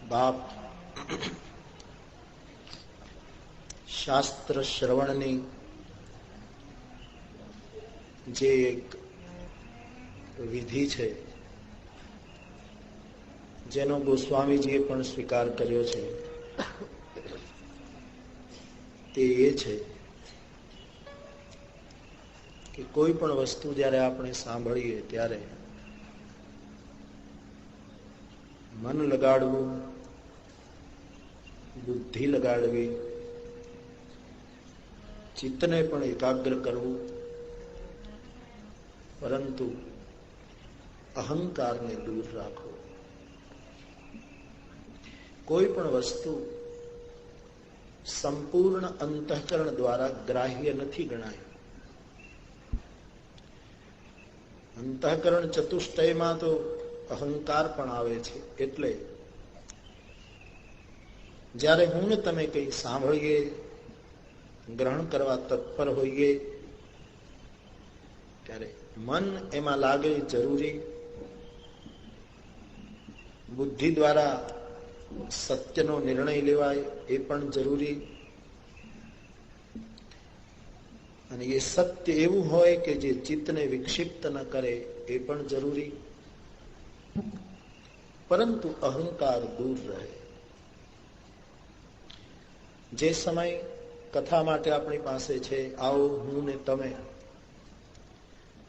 બાપ શાસ્ત્ર શ્રવણની જે એક વિધિ છે, જેનો ગોસ્વામીજીએ પણ સ્વીકાર કર્યો છે, તે એ છે કે કોઈ પણ વસ્તુ જ્યારે આપણે સાંભળીએ ત્યારે મન લગાડવું, બુદ્ધિ લગાડવી, ચિત્તને પણ એકાગ્ર કરવું, પરંતુ અહંકારને દૂર રાખવો. કોઈ પણ વસ્તુ સંપૂર્ણ અંતઃકરણ દ્વારા ગ્રાહ્ય નથી ગણાય. અંતઃકરણ ચતુષ્ટયમાં તો અહંકાર પણ આવે છે. એટલે જ્યારે હું ને તમે કંઈ સાંભળીએ, ગ્રહણ કરવા તત્પર હોઈએ, ત્યારે મન એમાં લાગે જરૂરી, બુદ્ધિ દ્વારા સત્યનો નિર્ણય લેવાય એ પણ જરૂરી, અને એ સત્ય એવું હોય કે જે ચિત્તને વિક્ષિપ્ત ન કરે એ પણ જરૂરી, પરંતુ અહંકાર દૂર રહે. જે સમય કથા માટે આપણી પાસે છે, આવો હું ને તમે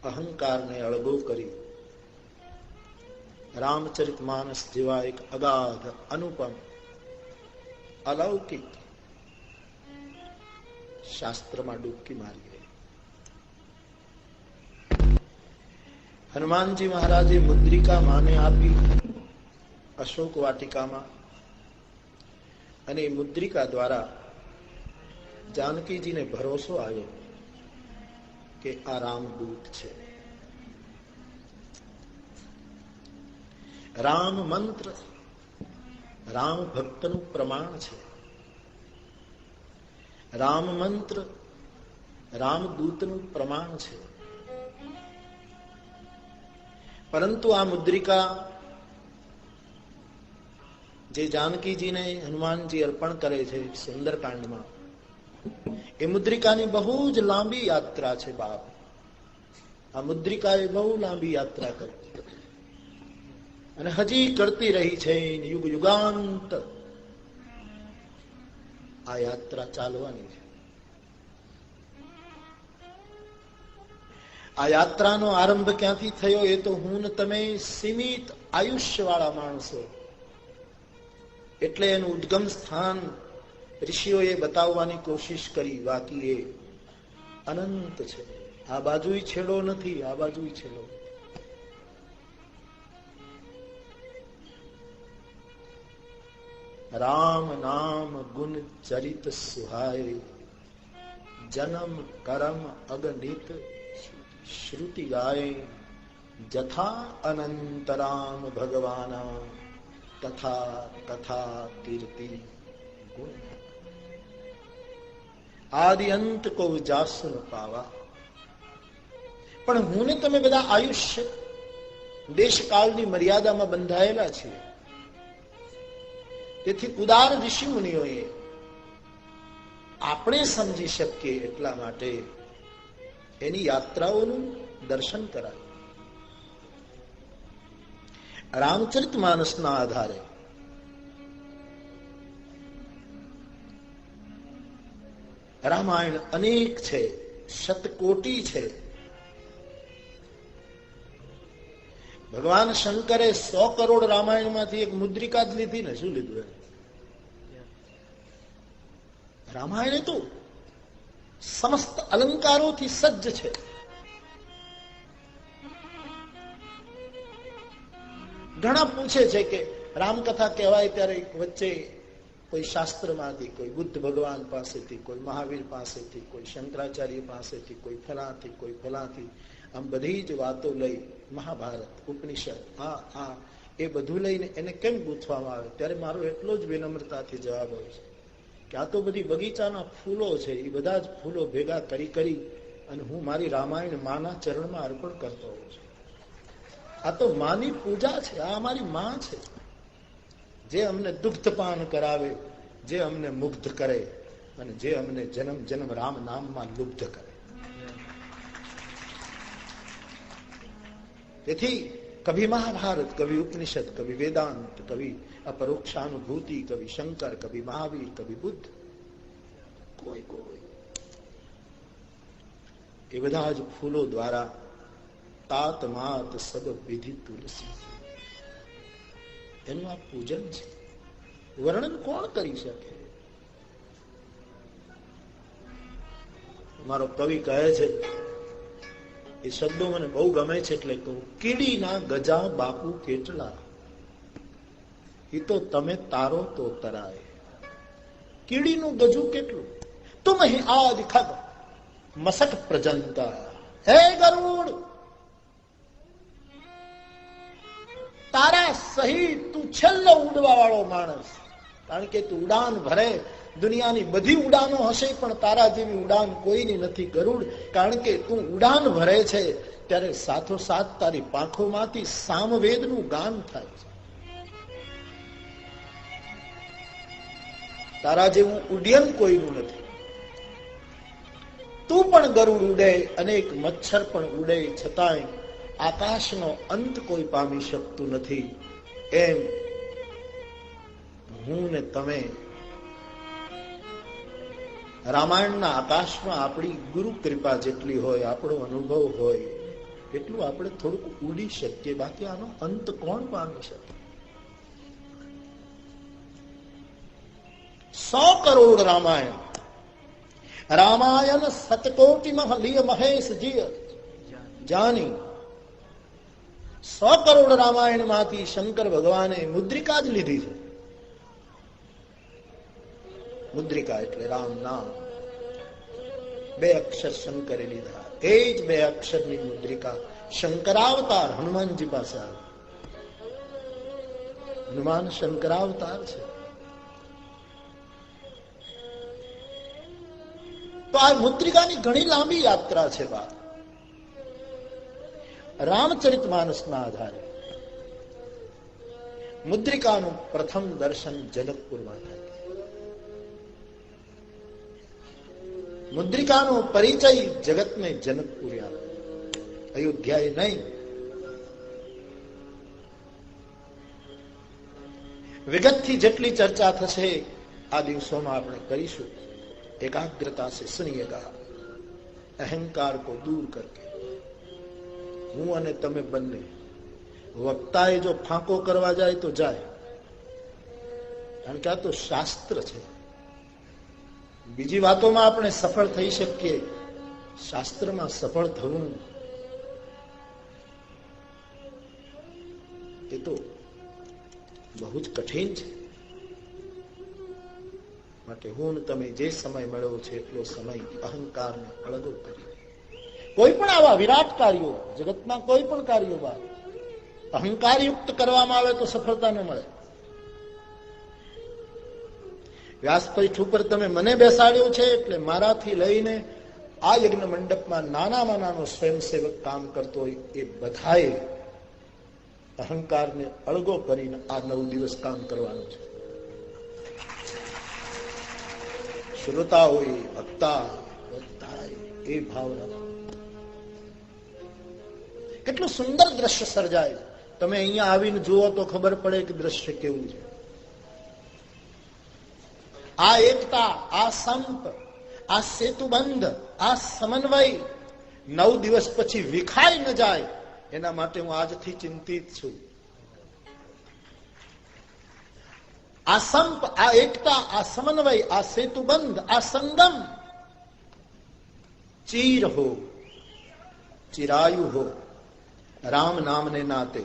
અહંકારને અળગો કરી રામચરિતમાનસ જેવા એક અગાધ, અનુપમ, અલૌકિક શાસ્ત્રમાં ડૂબકી મારીએ. હનુમાનજી મહારાજે મુદ્રિકા માને આપી અશોક વાટિકામાં, અને એ મુદ્રિકા દ્વારા જાનકીજીને ભરોસો આવ્યો કે આ રામદૂત છે. રામ મંત્ર રામ ભક્તનું પ્રમાણ છે. રામ મંત્ર રામદૂતનું પ્રમાણ છે. પરંતુ આ મુદ્રિકા જે જાનકીજીને હનુમાનજી અર્પણ કરે છે સુંદરકાંડમાં, એ મુદ્રિકાની બહુ જ લાંબી યાત્રા છે. બાપ, આ મુદ્રિકાએ બહુ લાંબી યાત્રા કરી અને હજી કરતી રહી છે. યુગ યુગાંત આ યાત્રા ચાલવાની છે. આ યાત્રાનો આરંભ ક્યાંથી થયો એ તો હું ને તમે સીમિત આયુષ્ય વાળા માણસો, એટલે એનું ઉદ્ગમ સ્થાન ઋષિઓએ બતાવવાની કોશિશ કરી. બાકી એ અનંત છે. આ બાજુય છેડો નથી, આ બાજુય છેડો. રામ નામ ગુણ ચરિત સુહાય, જન્મ કરમ અગણિત શ્રુતિ ગાય, જથા અનંત રામ ભગવાના તથા કથા કીર્તિ ગુણ. આદિ અંત કો જાસુ ન પાવા. પણ હું ને તમે બધા આયુષ્ય દેશકાળની મર્યાદામાં બંધાયેલા છીએ. તેથી ઉદાર ઋષિ મુનિઓએ આપણે સમજી શકીએ એટલા માટે એની યાત્રાઓનું દર્શન કરાય. રામચરિતમાનસના આધારે રામાયણ અનેક છે, શતકોટી છે. ભગવાન શંકરે 100 કરોડ રામાયણમાંથી એક મુદ્રિકા જ લીધી ને. શું લીધું? રામાયણ તો સમસ્ત અલંકારોથી સજ્જ છે. ઘણા પૂછે છે કે રામકથા કહેવાય ત્યારે વચ્ચે કોઈ શાસ્ત્રમાંથી, કોઈ બુદ્ધ ભગવાન પાસેથી, કોઈ મહાવીર પાસેથી, કોઈ શંકરાચાર્ય પાસેથી, કોઈ ફલાથી, કોઈ ફલાથી, આમ બધી જ વાતો લઈ મહાભારત, ઉપનિષદ, એ બધું લઈને એને કેમ ગૂંથવામાં આવે? ત્યારે મારો એટલો જ વિનમ્રતાથી જવાબ હોય છે કે આ તો બધી બગીચાના ફૂલો છે. એ બધા જ ફૂલો ભેગા કરી અને હું મારી રામાયણ માના ચરણમાં અર્પણ કરતો હોઉં છું. આ તો માની પૂજા છે, આ અમારી માં છે, જે અમને દુગ્ધપાન કરાવે, જે અમને મુગ્ધ કરે અને જે અમને જન્મ જન્મ રામ નામમાં લુબ્ધ કરે. તેથી કભી મહાભારત, કભી ઉપનિષદ, કભી વેદાંત, કભી અપરોક્ષાનુભૂતિ, કભી શંકર, કભી મહાવીર, કભી બુદ્ધ, કોઈ એ બધા જ ફૂલો દ્વારા તાત માત સબ વિધિ તુલસી, એનું આ પૂજન છે. વર્ણન કોણ કરી શકે? મારો કવિ કહે છે, એ શબ્દો મને બહુ ગમે છે એટલે કહું, કીડીના ગજા બાપુ કેટલા, એ તો તમે તારો તો તરાય. કીડીનું ગજું કેટલું? તુમ હી આદિ ખગ મસક પ્રજંતા, હે ગરુડ, તારા સહિત તું છેલ્લો ઉડવા વાળો માણસ. કારણ કે તું ઉડાન ભરે, દુનિયાની બધી ઉડાનો હશે પણ તારા જેવી ઉડાન કોઈની નથી ગરુડ. કારણ કે તું ઉડાન ભરે છે ત્યારે સાથોસાથ તારી પાંખોમાંથી સામવેદનું ગાન થાય છે. તારા જેવું ઉડ્ડયન કોઈનું નથી. તું પણ ગરુડ ઉડે, અનેક મચ્છર પણ ઉડે, છતાંય આકાશનો અંત કોઈ પામી શકતું નથી. એમ હું ને તમે રામાયણના આકાશમાં આપણી ગુરુ કૃપા જેટલી હોય, આપણો અનુભવ હોય એટલું આપણે થોડુંક ઉડી શકીએ, બાકી આનો અંત કોણ પામી શકે? 100 કરોડ રામાયણ, રામાયણ સતકોટિ મહલિય મહેશ જીય જાની. 100 કરોડ રામાયણ માંથી શંકર ભગવાને મુદ્રિકા જ લીધી છે. મુદ્રિકા એટલે રામ નામ, 2 અક્ષર શંકરે લીધા. એ જ 2 અક્ષરની મુદ્રિકા શંકરાવતાર હનુમાનજી પાસે આવે. હનુમાન શંકરાવતાર છે. તો આ મુદ્રિકાની ઘણી લાંબી યાત્રા છે. વાત રામચરિતમાનસના આધારે મુદ્રિકાનું પ્રથમ દર્શન જનકપુરમાં થાય. મુદ્રિકાનો પરિચય જગતને જનકપુરે આવે, અયોધ્યાએ નહીં. વિગતથી જેટલી ચર્ચા થશે આ દિવસોમાં આપણે કરીશું. एकाग्रता से सुनिएगा, अहंकार को दूर करके. હું અને તમે બંને, વક્તાએ જો ફાંકો કરવા જાય તો જાય, કારણ કે આ તો શાસ્ત્ર છે. બીજી વાતોમાં આપણે સફળ થઈ શકીએ, શાસ્ત્રમાં સફળ થવું એ તો બહુ જ કઠિન છે. માટે હું તમે જે સમય મળ્યો છે એટલો સમય અહંકારને અળગો કરી, કોઈ પણ આવા વિરાટ કાર્યો, જગતના કોઈ પણ કાર્યોમાં અહંકાર યુક્ત કરવામાં આવે તો સફળતા ન મળે. વ્યાસપીઠ ઉપર તમે મને બેસાડ્યો છે એટલે મારાથી લઈને આ યજ્ઞ મંડપમાં નાનામાં નાનો સ્વયંસેવક કામ કરતો હોય એ બધાએ અહંકારને અળગો કરીને આ 9 દિવસ કામ કરવાનું છે. શ્રોતા હોય, ભક્તા, એ ભાવના. કેટલું સુંદર દ્રશ્ય સર્જાય. તમે અહીંયા આવીને જુઓ તો ખબર પડે કે દ્રશ્ય કેવું છે. આ એકતા, આ સંપ, આ સેતુબંધ, આ સમન્વય 9 દિવસ પછી વિખાઈ ન જાય એના માટે હું આજથી ચિંતિત છું. આ સંપ, આ એકતા, આ સમન્વય, આ સેતુબંધ, આ સંગમ ચીર હો, ચિરાયુ હો રામ નામને નાતે.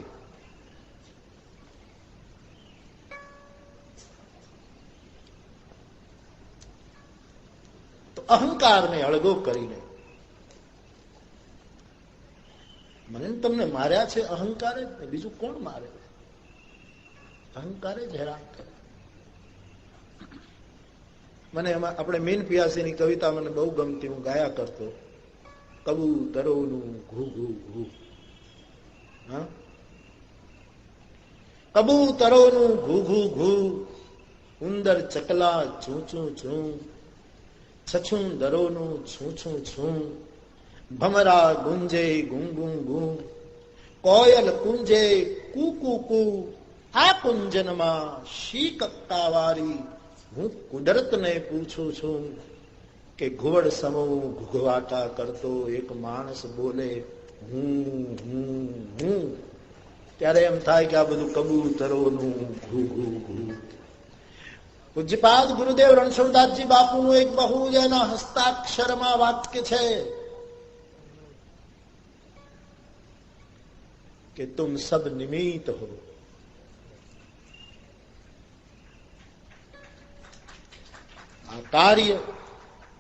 તો અહંકારને અળગો કરીને, મને તમને માર્યા છે અહંકારે, બીજું કોણ મારે? અહંકારે જ હેરાન કરે. મને એમાં આપણે મીન પિયાસીની કવિતા મને બહુ ગમતી, હું ગાયા કરતો. કબૂતરોનું ઘૂ ઘૂ ઘૂ, કબૂતરોનું ઘૂ ઘૂ ઘૂ, ઉંદર ચકલા ચૂ ચૂ ચૂ, છછુંદરોનું છું છું છું, ભમરા ગુંજે ગું ગું ગું, કોયલ કુંજે કુ કુ કુ, આ કુંજનમાં શી કક્કાવારી, હું કુદરતને પૂછું છું કે ઘુવડ સમૂહ ઘૂઘવાટા કરતો એક માણસ બોલે હું હું હું, ત્યારે એમ થાય કે આ બધું કબૂતરોનું ઘૂ ઘૂ ઘૂ. પૂજ્યપાદ ગુરુદેવ રણછોડદાસજી બાપુનું એક બહુ જ એના હસ્તાક્ષરમાં વાક્ય છે કે તુમ સબ નિમિત્ત હો. આ કાર્ય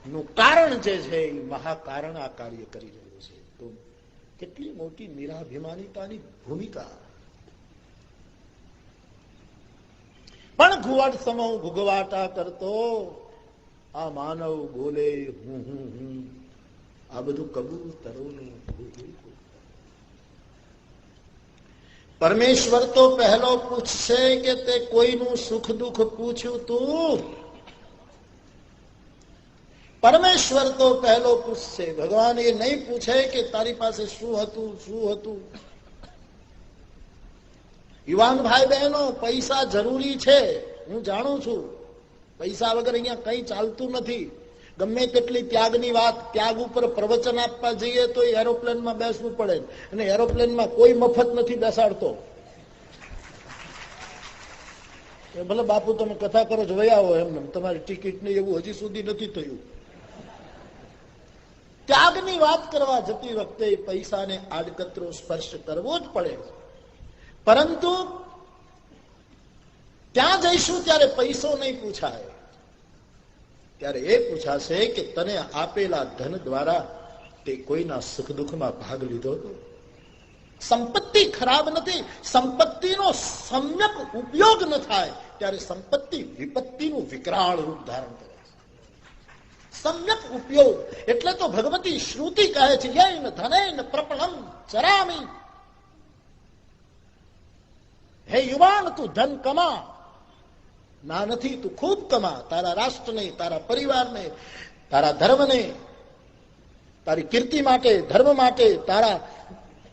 નું કારણ જે છે એ મહાકારણ આ કાર્ય કરી રહ્યું છે. તો કેટલી મોટી નિરાભિમાનિતાની ભૂમિકા. પણ ઘુવડ સમૂહ ઘૂઘવાટા કરતો આ માનવ બોલે હું હું હું, આ બધું કબૂતરોનું ઘૂઘું. પરમેશ્વર તો પહેલો પૂછશે કે તે કોઈનું સુખ દુઃખ પૂછ્યું તું? પરમેશ્વર તો પહેલો પૂછશે. ભગવાન એ નહીં પૂછે કે તારી પાસે શું હતું શું હતું. યુવાન ભાઈ બહેનો, પૈસા જરૂરી છે, હું જાણું છું. પૈસા વગર અહીંયા કઈ ચાલતું નથી. ગમે તેટલી ત્યાગની વાત, ત્યાગ ઉપર પ્રવચન આપવા જઈએ તો એરોપ્લેનમાં બેસવું પડે, અને એરોપ્લેનમાં કોઈ મફત નથી બેસાડતો. ભલે બાપુ તમે કથા કરો છો વયા આવો, એમને તમારી ટિકિટ નહીં એવું હજી સુધી નથી થયું. ત્યાગની વાત કરવા જતી વખતે પૈસાને આડકતરો સ્પર્શ કરવો જ પડે. પરંતુ ત્યાં જઈશું ત્યારે પૈસો નહીં પૂછાય, ત્યારે એ પૂછાશે કે તને આપેલા ધન દ્વારા તે કોઈના સુખ દુઃખમાં ભાગ લીધો હતો. સંપત્તિ ખરાબ નથી, સંપત્તિનો સમ્યક ઉપયોગ ન થાય ત્યારે સંપત્તિ વિપત્તિનું વિકરાળ રૂપ ધારણ કરે. સમ્યક ઉપયોગ એટલે તો ભગવતી શ્રુતિ કહે છે યૈન ધનૈન પ્રપણમ ચરામી. હે યુવાન, તું ધન કમા, ના નથી તું ખૂબ કમા. તારા રાષ્ટ્રને, તારા પરિવારને, તારા ધર્મને, તારી કીર્તિ માટે, ધર્મ માટે, તારા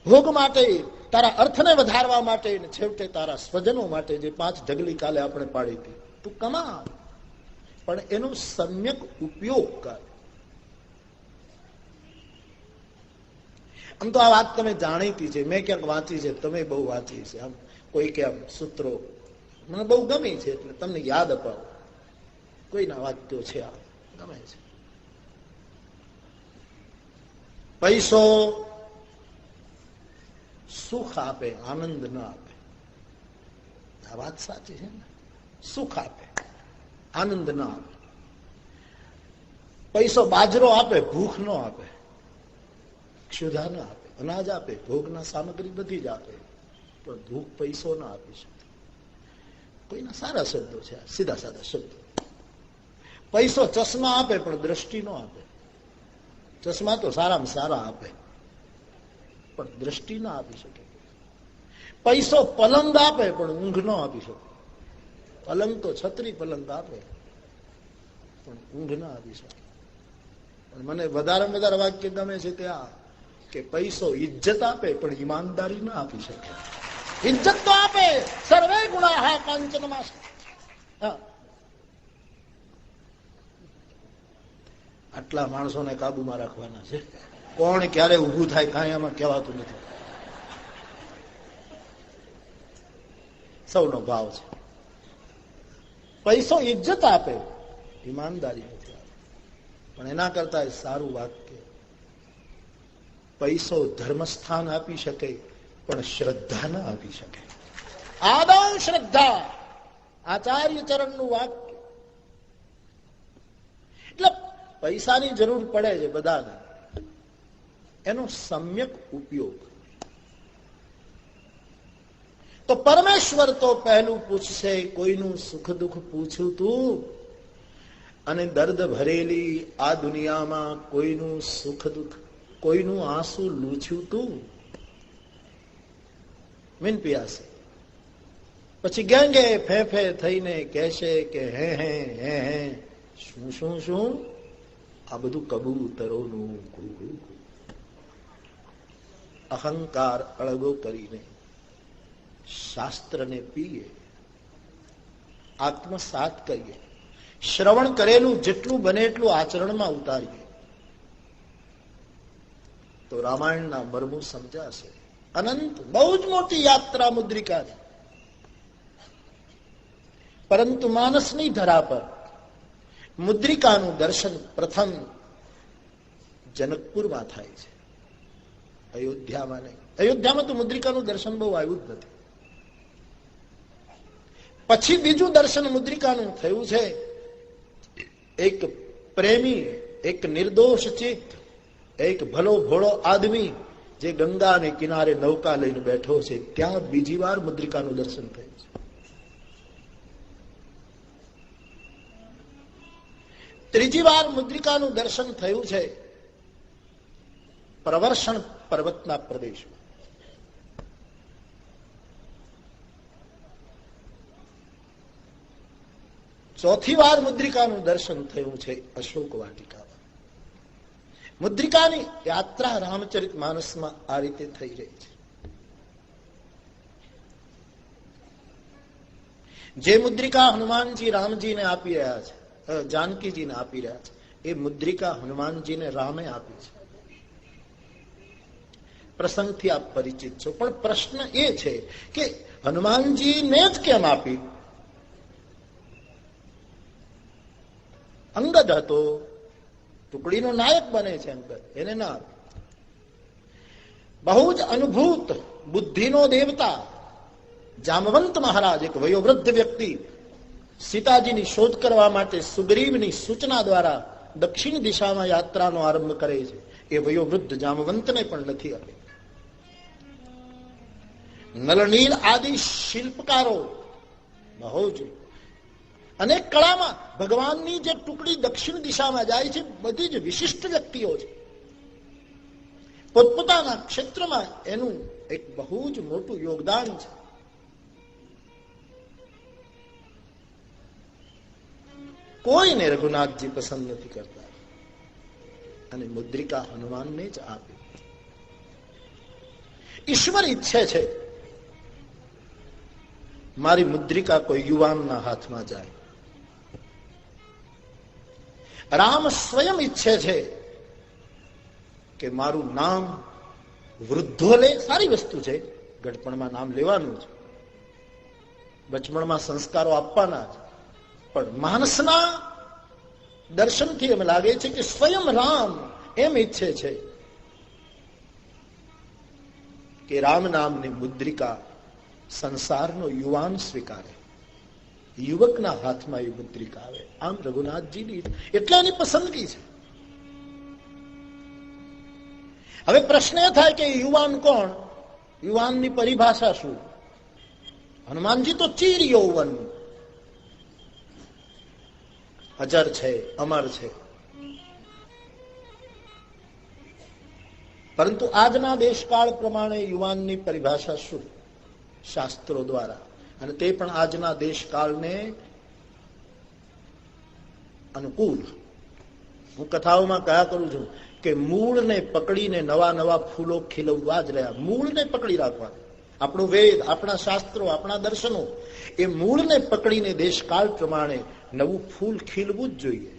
ભોગ માટે, તારા અર્થને વધારવા માટે, છેવટે તારા સ્વજનો માટે જે 5 ઢગલી કાલે આપણે પાડી હતી, તું કમા, પણ એનો સમ્યક ઉપયોગ કર. આમ તો આ વાત તમે જાણીતી છે, મેં ક્યાંક વાંચી છે, તમે બહુ વાંચી છે. આમ કોઈ કે આમ સૂત્રો મને બહુ ગમી છે એટલે તમને યાદ અપાવો. કોઈના વાક્યો છે આ ગમે છે. પૈસો સુખ આપે, આનંદ ન આપે. આ વાત સાચી છે ને. સુખ આપે, આનંદ ન આપે. પૈસો બાજરો આપે, ભૂખ ન આપે, ક્ષુધા ન આપે. અનાજ આપે, ભોગના સામગ્રી બધી જ આપે, પણ ભૂખ પૈસો ના આપી શકે. કોઈના સારા શબ્દો છે, સીધા સાદા શબ્દો. પૈસો ચશ્મા આપે પણ દ્રષ્ટિ ન આપે. ચશ્મા તો સારામાં સારા આપે, પણ દ્રષ્ટિ ના આપી શકે. પૈસો પલંગ આપે પણ ઊંઘ ન આપી શકે. પલંગ તો છત્રી પલંગ આપે પણ ઊંઘ ના આપી શકે. પણ મને વધારે વાક્ય ગમે છે ત્યાં કે પૈસો ઇજ્જત આપે પણ ઈમાનદારી ના આપી શકે. ઇજ્જત તો આપે, સર્વે ગુણાહ કાંચનમાં. આટલા માણસોને કાબુમાં રાખવાના છે. કોણ ક્યારે ઊભું થાય કાંઈ આમાં કહેવાતું નથી. સૌનો ભાવ છે. પૈસો ઇજ્જત આપે, ઈમાનદારી નથી આપે. પણ એના કરતા સારું વાક્ય, પૈસો ધર્મસ્થાન આપી શકે પણ શ્રદ્ધા ના આપી શકે. આદૌ શ્રદ્ધા, આચાર્ય ચરણનું વાક્ય. એટલે પૈસાની જરૂર પડે છે બધાને, એનો સમ્યક ઉપયોગ. તો પરમેશ્વર તો પહેલું પૂછશે કોઈનું સુખ દુઃખ પૂછ્યું તું? અને દર્દ ભરેલી આ દુનિયામાં કોઈનું સુખ દુઃખ કોઈનું આંસુ લૂછ્યું તું? મીન પિયાસે પછી ગેંગે ફે ફે થઈને કહેશે કે હે હે હે હે શું શું શું આ બધું કબૂતરોનું ઘૂઘું. અહંકાર અળગો કરીને શાસ્ત્રને પીએ, આત્મસાત કરીએ, શ્રવણ કરેલું જેટલું બને એટલું આચરણમાં ઉતારીએ તો રામાયણના મર્મો સમજાશે. અનંત બહુ જ મોટી યાત્રા મુદ્રિકાની, પરંતુ માનસની ધરા પર મુદ્રિકાનું દર્શન પ્રથમ જનકપુરમાં થાય છે, અયોધ્યામાં નહીં. અયોધ્યામાં તો મુદ્રિકાનું દર્શન બહુ આવ્યું જ નથી. પછી બીજું દર્શન મુદ્રિકાનું થયું છે. એક પ્રેમી, એક નિર્દોષ ચિત્ત, એક ભલો ભોળો આદમી જે ગંગાને કિનારે નૌકા લઈને બેઠો છે, ત્યાં બીજી વાર મુદ્રિકાનું દર્શન થયું છે. ત્રીજી વાર મુદ્રિકાનું દર્શન થયું છે પ્રવર્ષણ પર્વતના પ્રદેશમાં. ચોથી વાર મુદ્રિકાનું દર્શન થયું છે અશોક વાટિકામાં. મુદ્રિકાની યાત્રા રામચરિત માનસમાં આ રીતે થઈ રહી છે. જે મુદ્રિકા હનુમાનજી રામજીને આપી રહ્યા છે, જાનકીજીને આપી રહ્યા છે, એ મુદ્રિકા હનુમાનજીને રામે આપી છે. પ્રસંગથી આપ પરિચિત છો, પણ પ્રશ્ન એ છે કે હનુમાનજીને જ કેમ આપી? અંગદ હતો, ટુકડીનો નાયક બને છે અંગદ, એને ના આપી. બહુ જ અનુભૂત બુદ્ધિનો દેવતા જામવંત મહારાજ, એક વયોવૃદ્ધ વ્યક્તિ, સીતાજીની શોધ કરવા માટે સુગ્રીવની સૂચના દ્વારા દક્ષિણ દિશામાં યાત્રાનો આરંભ કરે છે. એ વયોવૃદ્ધ જામવંતને પણ નથી આપે. નલનીલ આદિ શિલ્પકારો બહુ જ અનેક કળામાં ભગવાનની જે ટુકડી દક્ષિણ દિશામાં જાય છે, બધી જ વિશિષ્ટ વ્યક્તિઓ છે. પોતપોતાના ક્ષેત્રમાં એનું એક બહુ જ મોટું યોગદાન છે. કોઈને રઘુનાથજી પસંદ નથી કરતા અને મુદ્રિકા હનુમાનને જ આપી. ઈશ્વર ઈચ્છે છે મારી મુદ્રિકા કોઈ યુવાનના હાથમાં જાય. રામ સ્વયં ઈચ્છે છે કે મારું નામ વૃદ્ધો લે. સારી વસ્તુ છે, ગઢપણમાં નામ લેવાનું છે, બચપણમાં સંસ્કારો આપવાના છે, પણ માનસના દર્શનથી એમ લાગે છે કે સ્વયં રામ એમ ઈચ્છે છે કે રામ નામની મુદ્રિકા સંસારનો યુવાન સ્વીકારે, યુવકના હાથમાં એ મુદ્રિકા આવે. આમ રઘુનાથજીની એટલે એની પસંદગી છે. હવે પ્રશ્ન એ થાય કે યુવાન કોણ? યુવાનની પરિભાષા શું? હનુમાનજી તો ચીર યૌવન, અજર છે, અમર છે. પરંતુ આજના દેશકાળ પ્રમાણે યુવાનની પરિભાષા શું? શાસ્ત્રો દ્વારા, અને તે પણ આજના દેશકાળને અનુકૂળ. હું કથાઓમાં કયા કરું છું કે મૂળને પકડીને નવા નવા ફૂલો ખીલવવા જ રહ્યા. મૂળને પકડી રાખવા. આપણો વેદ, આપણા શાસ્ત્રો, આપણા દર્શનો, એ મૂળને પકડીને દેશકાળ પ્રમાણે નવું ફૂલ ખીલવું જ જોઈએ.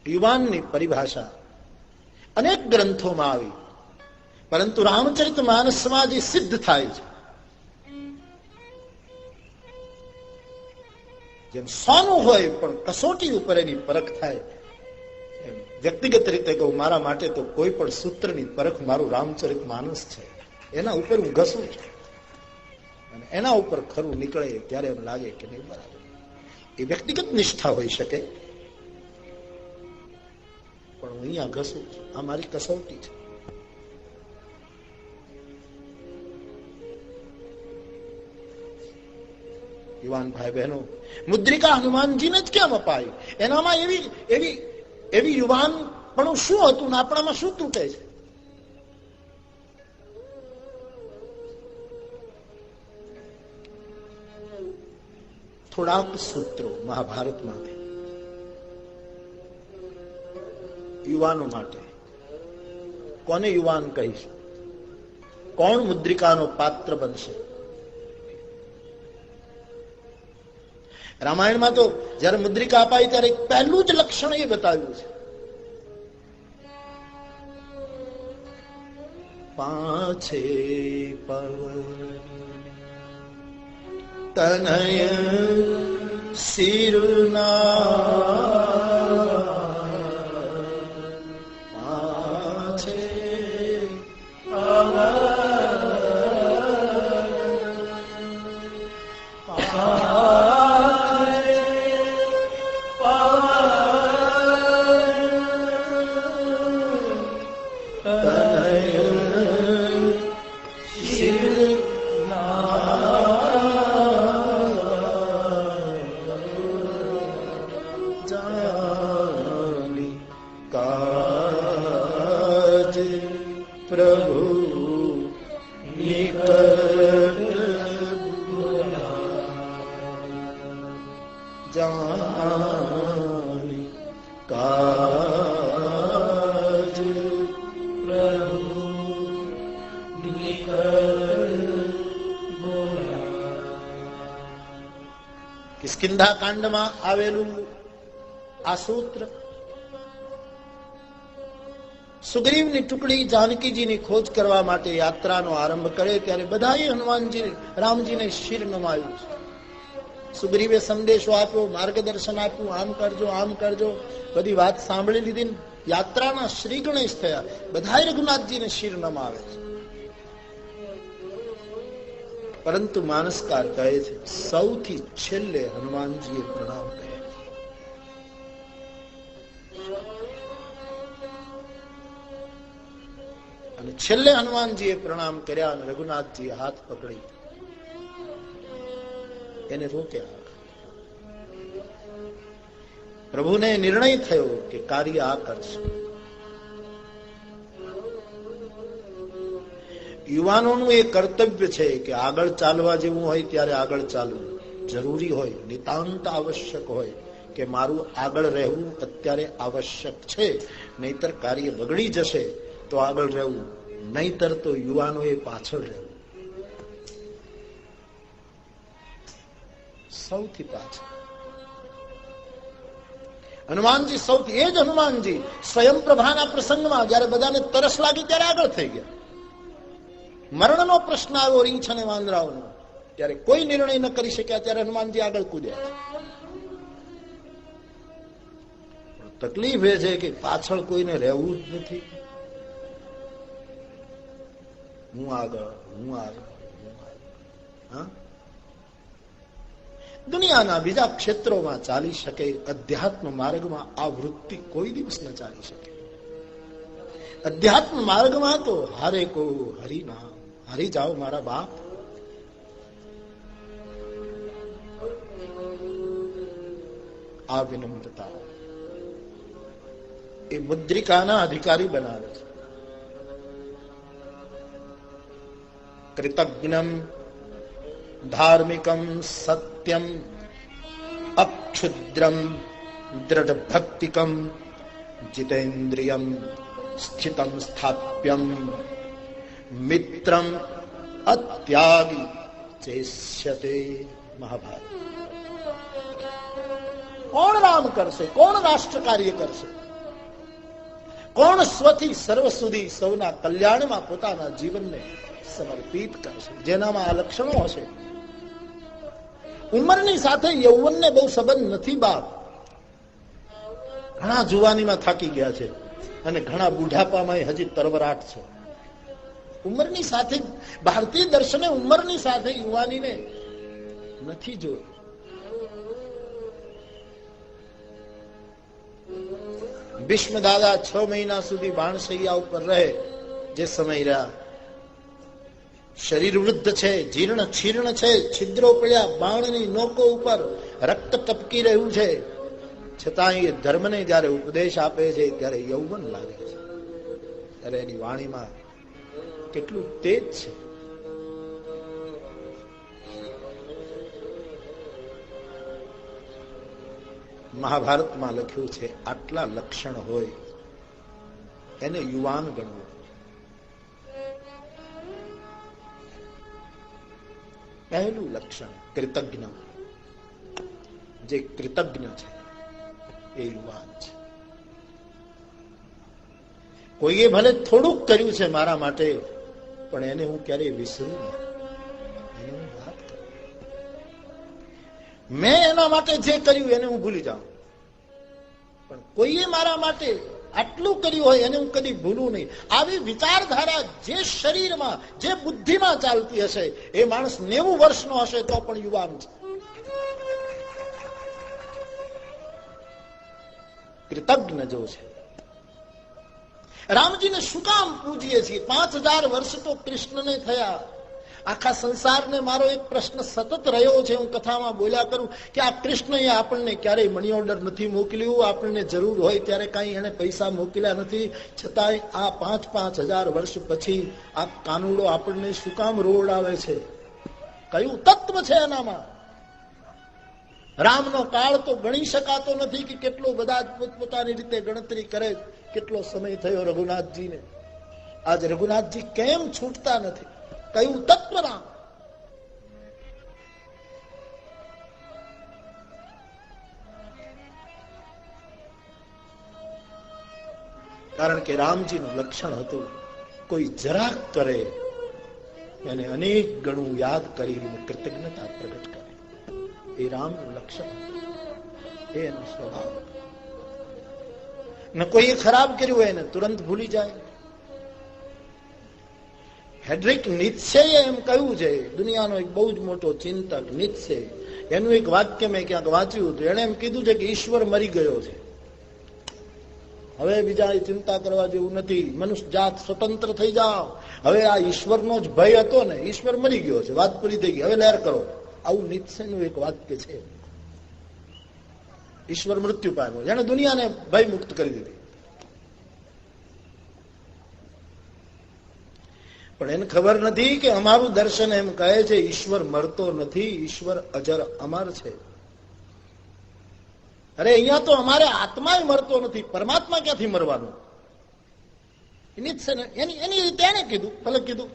યુવાનની પરિભાષા અનેક ગ્રંથોમાં આવી, પરંતુ રામચરિત માનસમાં જે સિદ્ધ થાય છે, જેમ સોનું હોય પણ કસોટી ઉપર એની પરખ થાય, એમ વ્યક્તિગત રીતે કહું, મારા માટે તો કોઈ પણ સૂત્રની પરખ મારું રામચરિત માનસ છે. એના ઉપર હું ઘસું છું અને એના ઉપર ખરું નીકળે ત્યારે એમ લાગે કે નહીં, બરાબર. એ વ્યક્તિગત નિષ્ઠા હોઈ શકે, પણ હું અહીંયા ઘસું છું. આ મારી કસોટી છે. યુવાન ભાઈ બહેનો, મુદ્રિકા હનુમાનજીને જ કેમ અપાઈ? એનામાં એવી યુવાન પણ શું હતું ને આપણામાં શું તૂટે છે? થોડાક સૂત્રો મહાભારતમાંથી યુવાનો માટે. કોને યુવાન કહીશું? કોણ મુદ્રિકાનો પાત્ર બનશે? રામાયણમાં તો જયારે મુદ્રિકા અપાય ત્યારે પહેલું જ લક્ષણ એ બતાવ્યું છે, પાછે તનય શિરના પાછે કિષ્કિંધા કાંડમાં આવેલું આ સૂત્ર, સુગ્રીવની ટુકડી જાનકીજીની ખોજ કરવા માટે યાત્રાનો આરંભ કરે ત્યારે બધાએ હનુમાનજી રામજીને શિર નમાયું છે. સુગ્રીવે સંદેશો આપ્યો, માર્ગદર્શન આપ્યું, આમ કરજો આમ કરજો, બધી વાત સાંભળી લીધી. યાત્રાના શ્રી ગણેશ થયા, બધાએ રઘુનાથજીને શિર નમાવે છે. પરંતુ માનસકાર કહે છે સૌથી છેલ્લે હનુમાનજીએ પ્રણામ કર્યા. અને છેલ્લે હનુમાનજીએ પ્રણામ કર્યા અને રઘુનાથજીએ હાથ પકડી એને રોક્યા. પ્રભુને નિર્ણય થયો કે કાર્ય આ કરશે. યુવાનોનું એ કર્તવ્ય છે કે આગળ ચાલવા જેવું હોય ત્યારે આગળ ચાલવું જરૂરી હોય, નિતાંત આવશ્યક હોય કે મારું આગળ રહેવું અત્યારે આવશ્યક છે, નહીતર કાર્ય બગડી જશે તો આગળ રહેવું, નહીતર તો યુવાનોએ પાછળ રહેવું, સૌથી પાછળ. હનુમાનજી સૌથી, એ જ હનુમાનજી સ્વયં પ્રભાના પ્રસંગમાં જયારે બધાને તરસ લાગી ત્યારે આગળ થઈ ગયા. મરણનો પ્રશ્ન આવ્યો રીંછ અને વાંદરાઓનો, ત્યારે કોઈ નિર્ણય ન કરી શક્યા ત્યારે હનુમાનજી આગળ કૂદ્યા. તકલીફ એ છે કે પાછળ કોઈને રહેવું જ નથી. હું આગળ. દુનિયાના બીજા ક્ષેત્રોમાં ચાલી શકે, અધ્યાત્મ માર્ગમાં આ વૃત્તિ કોઈ દિવસ ન ચાલી શકે. અધ્યાત્મ માર્ગમાં તો હારે કો હરિ નામ, હરી જાઓ મારા બાપ. આ વિનમ્રતા એ મુદ્રિકાના અધિકારી બનાવે છે. કૃતજ્ઞમ ધાર્મિકમ સત્યમ અક્ષુદ્રમ દ્રઢ ભક્તિકમ જીતેન્દ્રિયમ સ્થિતમ સ્થાપ્યમ મિત્રમ અત્યાગી ચેષ્યતે. મહાભારત. કોણ રામ કરશે? કોણ રાષ્ટ્ર કાર્ય કરશે? કોણ સ્વથી સર્વ સુધી સૌના કલ્યાણમાં પોતાના જીવનને સમર્પિત કરશે? જેનામાં આ લક્ષણો હશે. ઉંમરની સાથે યૌવનને બહુ સંબંધ નથી બાપ. ઘણા જુવાનીમાં થાકી ગયા છે અને ઘણા બુઢાપામાં હજી તરવરાટ છે. ઉંમરની સાથે, ભારતીય દર્શને ઉંમરની સાથે યુવાનીને નથી જોયું. ભીષ્મ દાદા 6 મહિના સુધી બાણશૈયા ઉપર રહે, જે સમય રહ્યા શરીર વૃદ્ધ છે, જીર્ણ છીર્ણ છે, છિદ્રો પડ્યા, બાણની નોકો ઉપર રક્ત ટપકી રહ્યું છે, છતાં એ ધર્મને જયારે ઉપદેશ આપે છે ત્યારે યૌવન લાગે છે. ત્યારે એની વાણીમાં કેટલું તેજ છે. મહાભારતમાં લખ્યું છે, આટલા લક્ષણ હોય એને યુવાન ગણવું. પહેલું લક્ષણ કૃતજ્ઞ. જે કૃતજ્ઞ છે એ યુવાન છે. કોઈએ ભલે થોડુંક કર્યું છે મારા માટે, પણ એને હું ક્યારેય વિસરું નહીં. એને હું વાત કરું. મેં એના માટે જે કર્યું એને હું ભૂલી જાઉં, પણ કોઈએ મારા માટે આટલું કર્યું હોય એને હું કદી ભૂલું નહીં. આવી વિચારધારા જે શરીરમાં, જે બુદ્ધિમાં ચાલતી હશે એ માણસ 90 વર્ષનો હશે તો પણ યુવાન છે. કૃતજ્ઞ જો છે. રામજીને શું કામ પૂજીએ છીએ? 5000 વર્ષ તો કૃષ્ણને થયા. આખા સંસારને મારો એક પ્રશ્ન સતત રહ્યો છે, હું કથામાં બોલ્યા કરું કે આ કૃષ્ણએ આપણને ક્યારેય મની ઓર્ડર નથી મોકલ્યું, આપણને જરૂર હોય ત્યારે કાંઈ એને પૈસા મોકલ્યા નથી, છતાંય આ 5,000 વર્ષ પછી આ કાનુડો આપણને શું કામ રોવડાવે છે? કયું તત્વ છે એનામાં? રામનો કાળ તો ગણી શકાતો નથી કે કેટલો, બધા પોતપોતાની રીતે ગણતરી કરે કેટલો સમય થયો રઘુનાથજીને. આજ રઘુનાથજી કેમ છૂટતા નથી? કયું તત્વ રામ? કારણ કે રામજીનું લક્ષણ હતું, કોઈ જરાક કરે એને અનેક ગણું યાદ કરીને કૃતજ્ઞતા પ્રગટ કરે. એ રામનું લક્ષણ, એનો સ્વભાવ. ને કોઈએ ખરાબ કર્યું હોય એને તુરંત ભૂલી જાય. હેડ્રિક નીત્સેએ એમ કહ્યું છે, દુનિયાનો એક બહુ જ મોટો ચિંતક નીત્સે, એનું એક વાક્ય મેં ક્યાંક વાંચ્યું હતું. એને એમ કીધું છે કે ઈશ્વર મરી ગયો છે, હવે બીજા ચિંતા કરવા જેવું નથી, મનુષ્ય જાત સ્વતંત્ર થઈ જાઓ. હવે આ ઈશ્વરનો જ ભય હતો ને, ઈશ્વર મરી ગયો છે, વાત પૂરી થઈ ગઈ, હવે લહેર કરો. આવું નીત્સેનું એક વાક્ય છે. ઈશ્વર મૃત્યુ પામ્યો, જેને દુનિયાને ભય મુક્ત કરી દીધી. પણ એને ખબર નથી કે અમારું દર્શન એમ કહે છે ઈશ્વર મરતો નથી, ઈશ્વર અજર અમર છે. અરે અહીંયા તો અમારે આત્મા મરતો નથી, પરમાત્મા ક્યાંથી મરવાનું? એની રીતે એને કીધું, ભલે કીધું.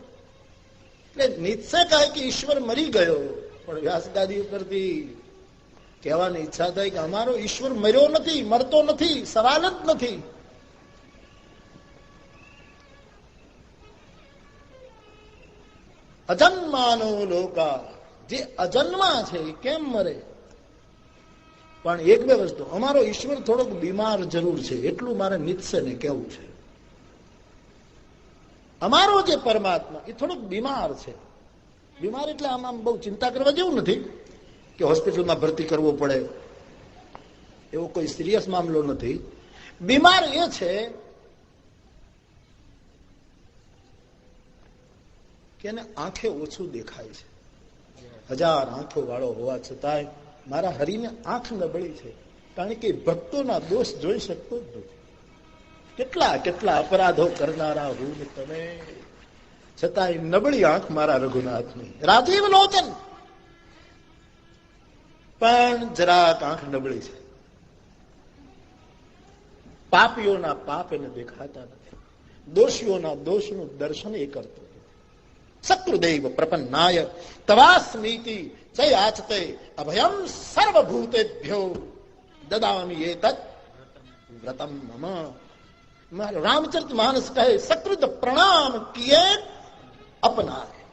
એટલે નીત્સે કહે કે ઈશ્વર મરી ગયો, પણ વ્યાસગાદી ઉપરથી કહેવાની ઈચ્છા થાય કે અમારો ઈશ્વર મર્યો નથી, મરતો નથી, સવાલ જ નથી. અજન્માનો લોકા, જે અજન્મા છે એ કેમ મરે? પણ એક બે વસ્તુ, અમારો ઈશ્વર થોડોક બીમાર જરૂર છે, એટલું મારે નીત્સેને કહેવું છે. અમારો જે પરમાત્મા એ થોડોક બીમાર છે. બીમાર એટલે આમાં બહુ ચિંતા કરવા જેવું નથી કે હોસ્પિટલમાં ભરતી કરવો પડે, એવો કોઈ સિરિયસ મામલો નથી. બીમાર એ છે કે એને આંખે ઓછું દેખાય છે. 1000 આંખો વાળો હોવા છતાંય મારા હરિને આંખ નબળી છે, કારણ કે ભક્તોના દોષ જોઈ શકતો જ નથી. કેટલા કેટલા અપરાધો કરનારા હું તમે, છતાંય નબળી આંખ મારા રઘુનાથની. રાજીવ લોચન, પણ જરાક આંખ નબળી છે. પાપીઓના પાપ એને દેખાતા નથી, દોષીઓના દોષનું દર્શન એ કરતો. શત્રુદેવ પ્રપન્નાય તવાસ્મીતિ જયાચતે અભયમ સર્વભૂતેભ્યો દદામી એતત વ્રતમ મમ. રામચરિત માનસ કહે, સકૃત પ્રણામ કિયે અપનાય.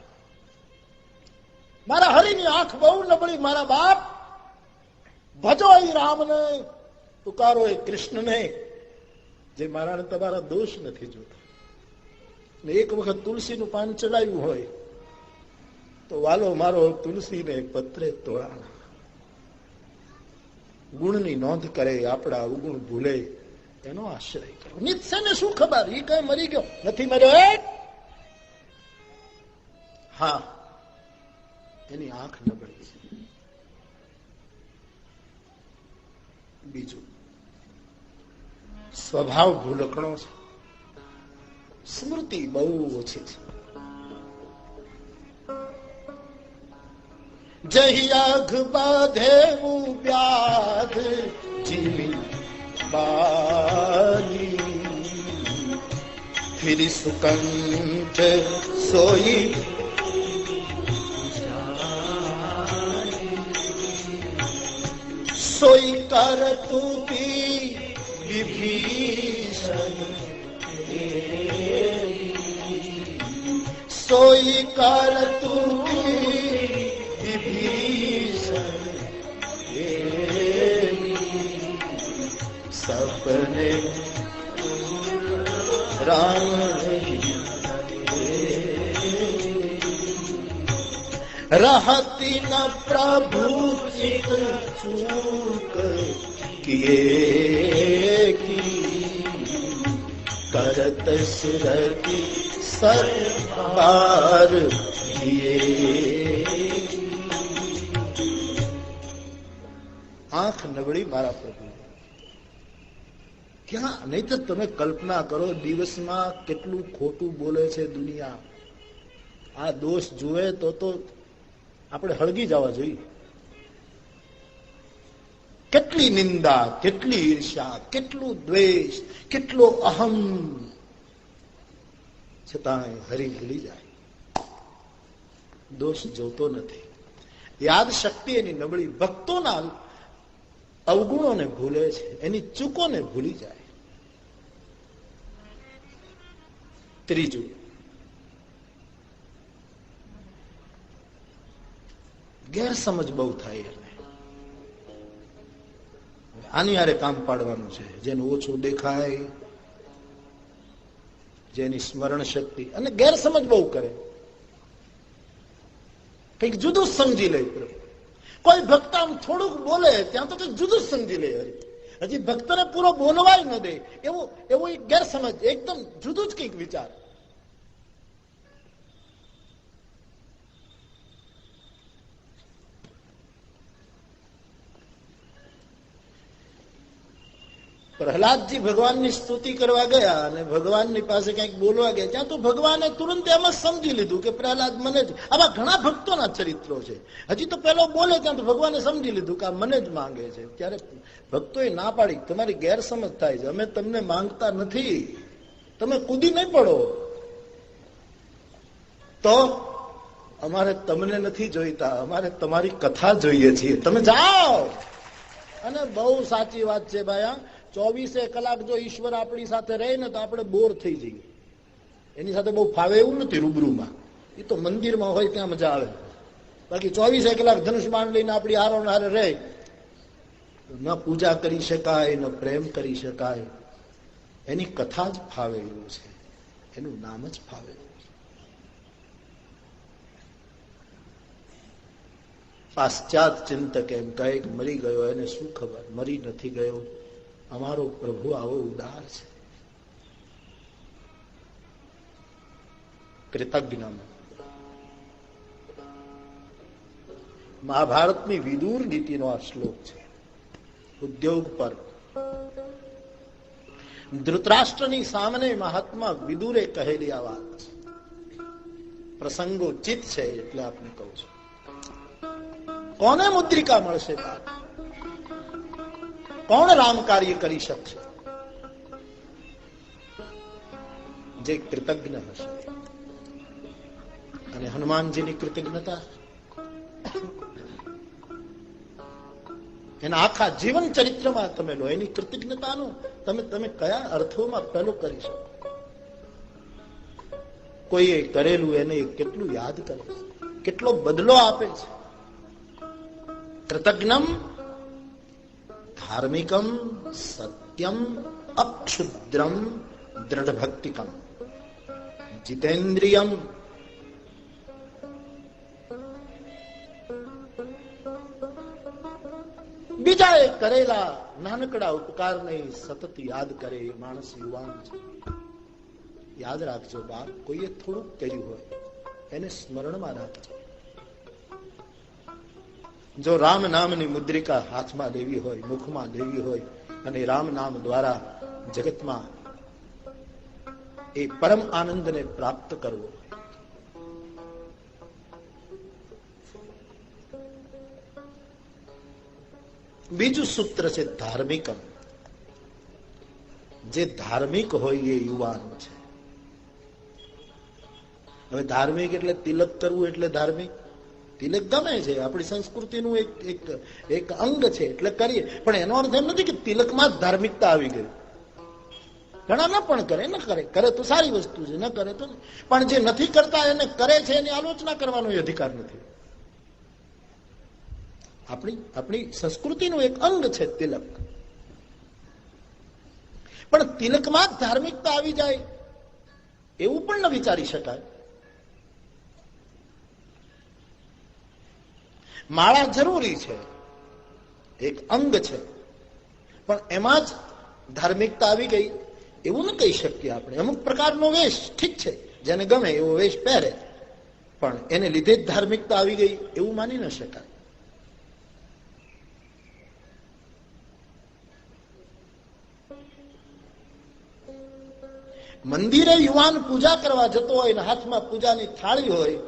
મારા હરિની આંખ બહુ નબળી, મારા બાપ ભજો એ રામને, પુકારો એ કૃષ્ણને, જે મારા તમારા દોષ નથી જોતા. એક વખત તુલસીનું પાન ચડાવ્યું હોય તો વાલો મારો તુલસીને પત્રે તોડાણા. ગુણની નોંધ કરે, આપણા અવગુણ ભૂલે, એનો આશ્રય કરો. નીત્સેને શું ખબર, એ કઈ મરી ગયો નથી, મર્યો. હા, એની આંખ નબળી છે. બીજું, સ્વભાવ ભૂલકણો છે, સ્મૃતિ બહુ ઓછી છે. જહી આઘ બાધે વ્યાધ જીવી બાની, ફિર સુકંઠ સોઈ સોઈ કર તુતી વિભીષણ, સોઈ કર તુતી વિભીષણ, સપને રામ रहती न प्रभु चित चूक किए की, करत सुरति सरकार किए. આંખ નબળી મારા પ્રભુ. ક્યાં નહીં તો તમે કલ્પના કરો, દિવસમાં કેટલું ખોટું બોલે છે દુનિયા. આ દોષ જુએ તો આપણે હળગી જવા જોઈએ. કેટલી નિંદા, કેટલી ઈર્ષ્યા, કેટલું દ્વેષ, કેટલો અહમ, છતાંય હરિ ભૂલી જાય, દોષ જોતો નથી. યાદ શક્તિ એની નબળી. ભક્તોના અવગુણોને ભૂલે છે, એની ચૂકોને ભૂલી જાય. ત્રીજું, ગેરસમજ બહુ થાય એને. આની હારે કામ પાડવાનું છે. જેનું ઓછું દેખાય, જેની સ્મરણ શક્તિ, અને ગેરસમજ બહુ કરે, કઈક જુદું સમજી લે. કોઈ ભક્ત આમ થોડુંક બોલે ત્યાં તો કઈક જુદું સમજી લે. હજી ભક્તને પૂરો બોલવાય ન દે, એવો એક ગેરસમજ, એકદમ જુદું જ કઈક વિચાર. પ્રહલાદજી ભગવાનની સ્તુતિ કરવા ગયા અને ભગવાનની પાસે કંઈક બોલવા ગયા, ત્યાં તો ભગવાને તુરંત એમ જ સમજી લીધું કે પ્રહલાદ મને જ. આવા ઘણા ભક્તોના ચરિત્રો છે. હજી તો પેલો બોલે ત્યાં તો ભગવાને સમજી લીધું કે આ મને જ માંગે છે. ત્યારે ભક્તોએ ના પાડી, તમારી ગેરસમજ થાય છે, અમે તમને માંગતા નથી, તમે કૂદી નહીં પડો. તો અમારે તમને નથી જોઈતા, અમારે તમારી કથા જોઈએ છીએ, તમે જાઓ. અને બહુ સાચી વાત છે ભાઈ. 24 કલાક જો ઈશ્વર આપણી સાથે રહે ને તો આપણે બોર થઈ જઈએ. એની સાથે બહુ ફાવે એવું નથી રૂબરૂમાં. એ તો મંદિરમાં હોય ત્યાં મજા આવે. બાકી 24 કલાક ધનુષબાણ લઈને આપણી હારે રહે, ન પૂજા કરી શકાય, ન પ્રેમ કરી શકાય. એની કથા જ ફાવે એવું છે, એનું નામ જ ફાવે. પાશ્ચાત ચિંતક એમ કહે કે મરી ગયો, એને શું ખબર, મરી નથી ગયો. અમારો પ્રભુ આવો ઉદાર છે. કૃતજ્ઞ. મહાભારતની વિદુર નીતિનો આ શ્લોક છે. ઉદ્યોગ પર ધૃતરાષ્ટ્રની સામે મહાત્મા વિદુરે કહેલી આ વાત છે. પ્રસંગોચિત છે એટલે આપને કહું છું. કોને મુદ્રિકા મળશે? કોણ રામ કાર્ય કરી શકશે? જે કૃતજ્ઞ હશે. અને હનુમાનજીની કૃતજ્ઞતા, એના આખા જીવન ચરિત્રમાં તમે લો, એની કૃતજ્ઞતાનું તમે કયા અર્થોમાં પેલું કરી શકો? કોઈએ કરેલું એને કેટલું યાદ કરે, કેટલો બદલો આપે છે. કૃતજ્ઞમ ધાર્મિકમ સત્યમ અક્ષુદ્રમ દ્રઢ ભક્તિકમ જીતેન્દ્રિયમ બીજાએ કરેલા નાનકડા ઉપકારને સતત યાદ કરે એ માણસ યુવાન છે. યાદ રાખજો બાપ, કોઈએ થોડુંક કર્યું હોય એને સ્મરણમાં રાખજો. જો રામ નામની મુદ્રિકા હાથમાં લેવી હોય, મુખમાં લેવી હોય અને રામ નામ દ્વારા જગતમાં એ પરમ આનંદને પ્રાપ્ત કરવો. બીજું સૂત્ર છે ધાર્મિકમ. જે ધાર્મિક હોય એ યુવાન છે. હવે ધાર્મિક એટલે તિલક કરવું એટલે ધાર્મિક? તિલક ગમે છે, આપણી સંસ્કૃતિનું એક અંગ છે એટલે કરીએ, પણ એનો અર્થ એમ નથી કે તિલકમાં જ ધાર્મિકતા આવી ગઈ. ઘણા ન પણ કરે, ન કરે, કરે તો સારી વસ્તુ છે, ન કરે તો પણ જે નથી કરતા એને કરે છે એની આલોચના કરવાનો અધિકાર નથી. આપણી સંસ્કૃતિનું એક અંગ છે તિલક. પણ તિલકમાં જ ધાર્મિકતા આવી જાય એવું પણ ન વિચારી શકાય. માળા જરૂરી છે, એક અંગ છે, પણ એમાં જ ધાર્મિકતા આવી ગઈ એવું ન કહી શકીએ આપણે. અમુક પ્રકારનો વેશ ઠીક છે, જેને ગમે એવો વેશ પહેરે, પણ એને લીધે જ ધાર્મિકતા આવી ગઈ એવું માની ન શકાય. મંદિરે યુવાન પૂજા કરવા જતો હોય ને હાથમાં પૂજાની થાળી હોય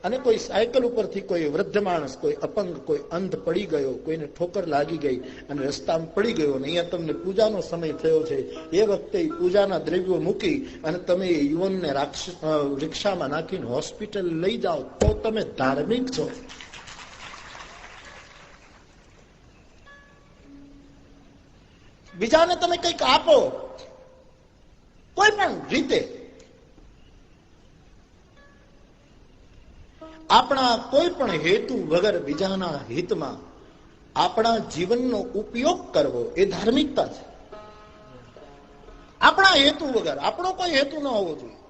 અને કોઈ સાયકલ ઉપરથી કોઈ વૃદ્ધ માણસ, કોઈ અપંગ, કોઈ અંધ પડી ગયો, કોઈને ઠોકર લાગી ગઈ અને રસ્તામાં પડી ગયો અને અહીંયા તમને પૂજાનો સમય થયો છે, એ વખતે પૂજાના દ્રવ્યો મૂકી અને તમે યુવાનને રિક્ષામાં નાખીને હોસ્પિટલ લઈ જાઓ તો તમે ધાર્મિક છો. બીજાને તમે કંઈક આપો કોઈ પણ રીતે, આપણા કોઈ પણ હેતુ વગર બીજાના હિતમાં આપણા જીવનનો ઉપયોગ કરવો એ ધાર્મિકતા છે. આપણા હેતુ વગર, આપણો કોઈ હેતુ ન હોવો જોઈએ,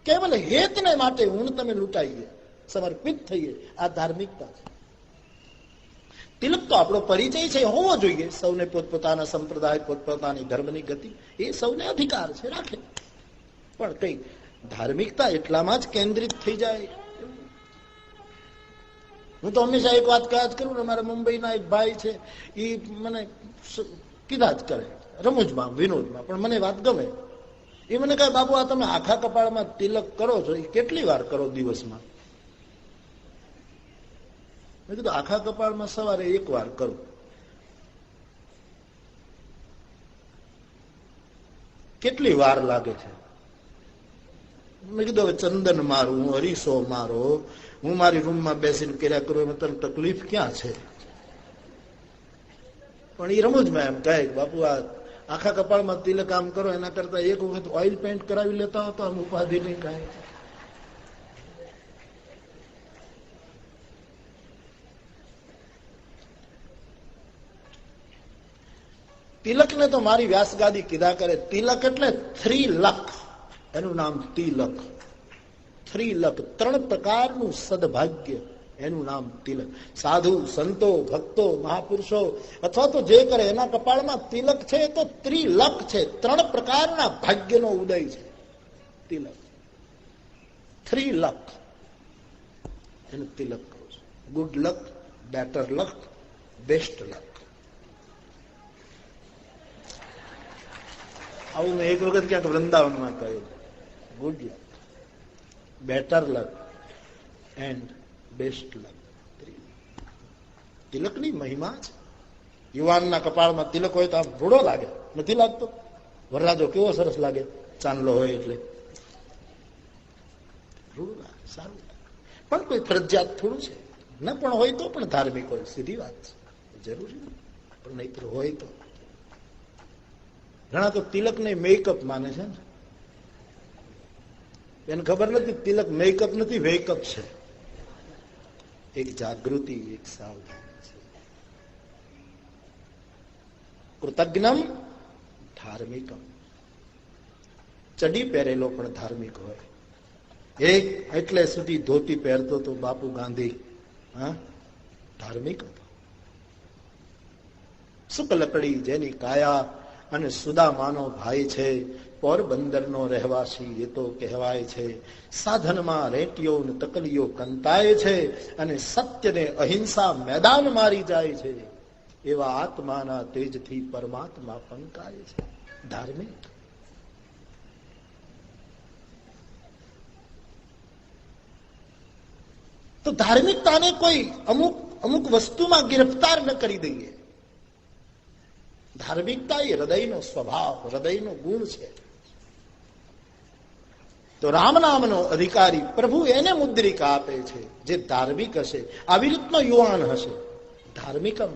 કેવલ હેતને માટે હું તમે લૂંટાઈએ, સમર્પિત થઈએ, આ ધાર્મિકતા છે. તિલક તો આપણો પરિચય છે, હોવો જોઈએ. સૌને પોતપોતાના સંપ્રદાય, પોતપોતાની ધર્મની ગતિ, એ સૌને અધિકાર છે, રાખે. પણ કઈ ધાર્મિકતા એટલામાં જ કેન્દ્રિત થઈ જાય. હું તો હંમેશા એક વાત કહ્યા જ કરું ને, મારા મુંબઈના એક ભાઈ છે, એ મને કીધા જ કરે રમૂજમાં, વિનોદમાં, પણ મને વાત ગમે. એ મને કહે, બાબુ આ તમે આખા કપાળમાં તિલક કરો છો, એ કેટલી વાર કરો દિવસમાં? મેં કીધું આખા કપાળમાં સવારે એક વાર કરું. કેટલી વાર લાગે છે? મેં કીધું હવે ચંદન મારું, હરીસો મારો, હું મારી રૂમમાં બેસીને કર્યા કરું, એમાં તને તકલીફ ક્યાં છે? પણ એ રમૂજમાં એમ કહે, બાપુ આ આખા કપાળમાં તિલક આમ કરો એના કરતા એક વખત ઓઇલ પેન્ટ કરાવી લેતા હો તો આમ ઉપાધિ નહીં કાંઈ. તિલકને તો મારી વ્યાસગાદી કીધા કરે. તિલક એટલે 3 લખ, એનું નામ તિલક. 3 લખ, 3 પ્રકારનું સદભાગ્ય, એનું નામ તિલક. સાધુ, સંતો, ભક્તો, મહાપુરુષો અથવા તો જે કરે એના કપાળમાં તિલક છે તો 3 લખ છે. 3 પ્રકારના ભાગ્યનો ઉદય છે તિલક. 3 લખ એને તિલક કહું છું. Good luck, better luck, best luck. આવું મેં એક વખત ક્યાંક વૃંદાવનમાં કહ્યું. Good luck, better luck and best luck. તિલકની મહિમા છે. યુવાનના કપાળમાં તિલક હોય તો આમ રૂડો લાગે, નથી લાગતો? વરરાજો કેવો સરસ લાગે, ચાંદલો હોય એટલે રૂડો લાગે, સારું લાગે. પણ કોઈ ફરજિયાત થોડું છે, ન પણ હોય તો પણ ધાર્મિક હોય, સીધી વાત છે, જરૂરી પણ નહીં તો હોય તો. ઘણા તો તિલકને મેકઅપ માને છે ને, એને ખબર નથી તિલક મેકઅપ નથી, વેકઅપ છે. એક જાગૃતિ, એક સાવધાની છે. કૃતજ્ઞમ ધાર્મિકમ. ચડી પહેરેલો પણ ધાર્મિક હોય. એક એટલે સુધી ધોતી પહેરતો તો બાપુ ગાંધી, હા, ધાર્મિક હતો. શુક્લકડી જેની કાયા અને સુદામાનો ભાઈ છે, પોરબંદરનો રહેવાસી એ તો કહેવાય છે. સાધનમાં રેટીઓ ને તકલીઓ કંતાય છે અને સત્યને અહિંસા મેદાન મારી જાય છે. એવા આત્માના તેજથી પરમાત્મા પંકાય છે. ધાર્મિક તો ધાર્મિકતાને કોઈ અમુક વસ્તુમાં ગિરફ્તાર ન કરી દઈએ. ધાર્મિકતા એ હૃદયનો સ્વભાવ, હૃદયનો ગુણ છે. તો રામ નામનો અધિકારી પ્રભુ એને મુદ્રિકા આપે છે જે ધાર્મિક હશે. આવી રીતનો યુવાન હશે, ધાર્મિકમ.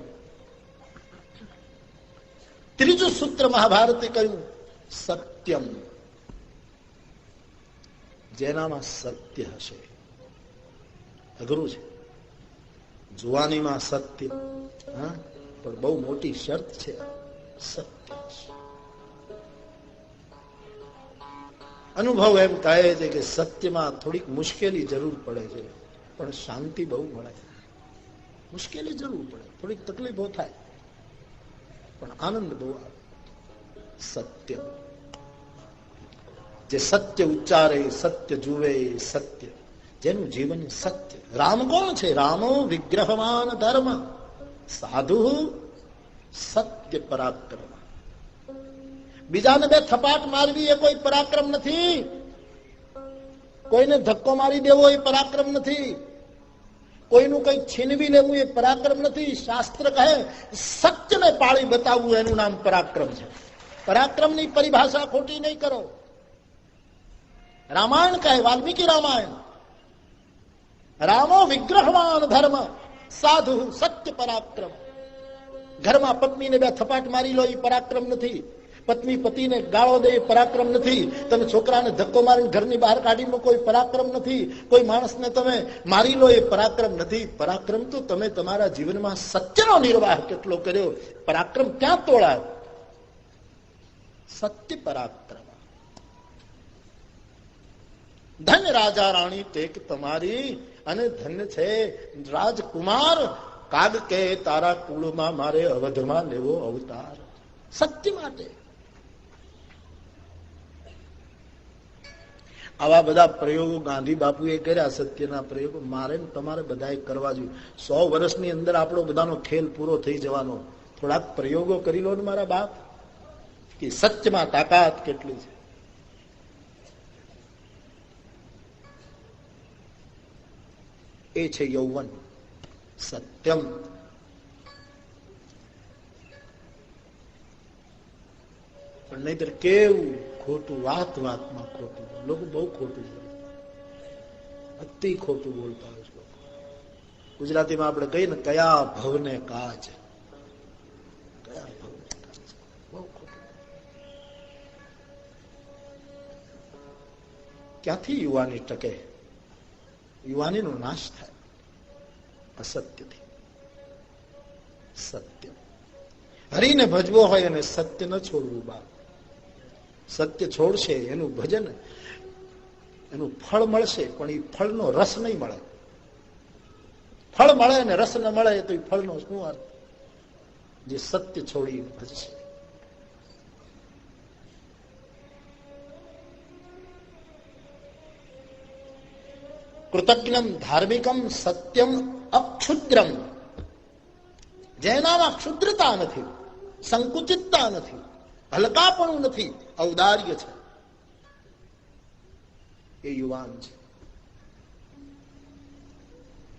ત્રીજું સૂત્ર મહાભારતે કહ્યું સત્યમ, જેનામાં સત્ય હશે. અઘરું છે જુવાનીમાં સત્ય, હા, પણ બહુ મોટી શરત છે. સત્ય અનુભવ એમ કહે છે કે સત્યમાં થોડીક મુશ્કેલી જરૂર પડે છે, પણ શાંતિ બહુ મળે. મુશ્કેલી જરૂર પડે, થોડીક તકલીફો થાય, પણ આનંદ બહુ આવે. સત્ય, જે સત્ય ઉચ્ચારે, સત્ય જુએ, સત્ય, જેનું જીવન સત્ય. રામ કોણ છે? રામો વિગ્રહવાન ધર્મ, સાધુ સત્ય પરાક્રમ. બીજાને બે થપાટ મારવી એ કોઈ પરાક્રમ નથી. કોઈને ધક્કો મારી દેવો એ પરાક્રમ નથી. કોઈનું કઈ છીનવી લેવું એ પરાક્રમ નથી. શાસ્ત્ર કહે સત્યને પાળી બતાવવું એનું નામ પરાક્રમ છે. પરાક્રમની પરિભાષા ખોટી નહીં કરો. રામાયણ કહે, વાલ્મીકી રામાયણ, રામો વિગ્રહવાન ધર્મ સાધુ સત્ય પરાક્રમ. ઘરમાં પત્નીને બે થપાટ મારી લો એ પરાક્રમ નથી. પત્ની પતિને ગાળો દે પરાક્રમ નથી. તમે છોકરાને ધક્કો મારીને ઘરની બહાર કાઢી મૂકો એ પરાક્રમ નથી. કોઈ માણસને તમે મારી લો એ પરાક્રમ નથી. પરાક્રમ તો તમે તમારા જીવનમાં સત્યનો નિર્વાહ કેટલો કર્યો. પરાક્રમ ક્યાં તોળાય? સત્ય પરાક્રમ. ધન્ય રાજા રાણી ટેક તમારી, અને ધન્ય છે રાજકુમાર કાગ કે તારા કુળમાં મારે અવધમાં લેવો અવતાર. સત્ય માટે આવા બધા પ્રયોગો ગાંધી બાપુએ કર્યા. સત્યના પ્રયોગો મારે તમારે બધાએ કરવા જોઈએ. 100 વર્ષની અંદર આપણો બધાનો ખેલ પૂરો થઈ જવાનો. થોડાક પ્રયોગો કરી લો ને મારા બાપ, કે સત્યમાં તાકાત કેટલી છે. એ છે યૌવન, સત્યમ. પણ નહીતર કેવું ખોટું, વાતમાં ખોટું. લોકો બહુ ખોટું બોલે, અતિ ખોટું બોલતા હોય છે. ગુજરાતીમાં આપણે કહીએ ને, કયા ભવને કાજ, કયા ભવને કાજ, બહુ ખોટું. ક્યાંથી યુવાની ટકે? યુવાનીનો નાશ થાય અસત્યથી. સત્ય હરીને ભજવો હોય અને સત્ય ન છોડવું. બાપ સત્ય છોડશે એનું ભજન, એનું ફળ મળશે, પણ એ ફળનો રસ નહીં મળે. ફળ મળે અને રસ ન મળે તો એ ફળનો શું અર્થ? જે સત્ય છોડી ભજશે. કૃતજ્ઞમ ધાર્મિકમ સત્યમ અક્ષુદ્રમ, જેનામાં ક્ષુદ્રતા નથી, સંકુચિતતા નથી, હલકાપણું નથી, ઔદાર્ય છે, એ યુવાન છે.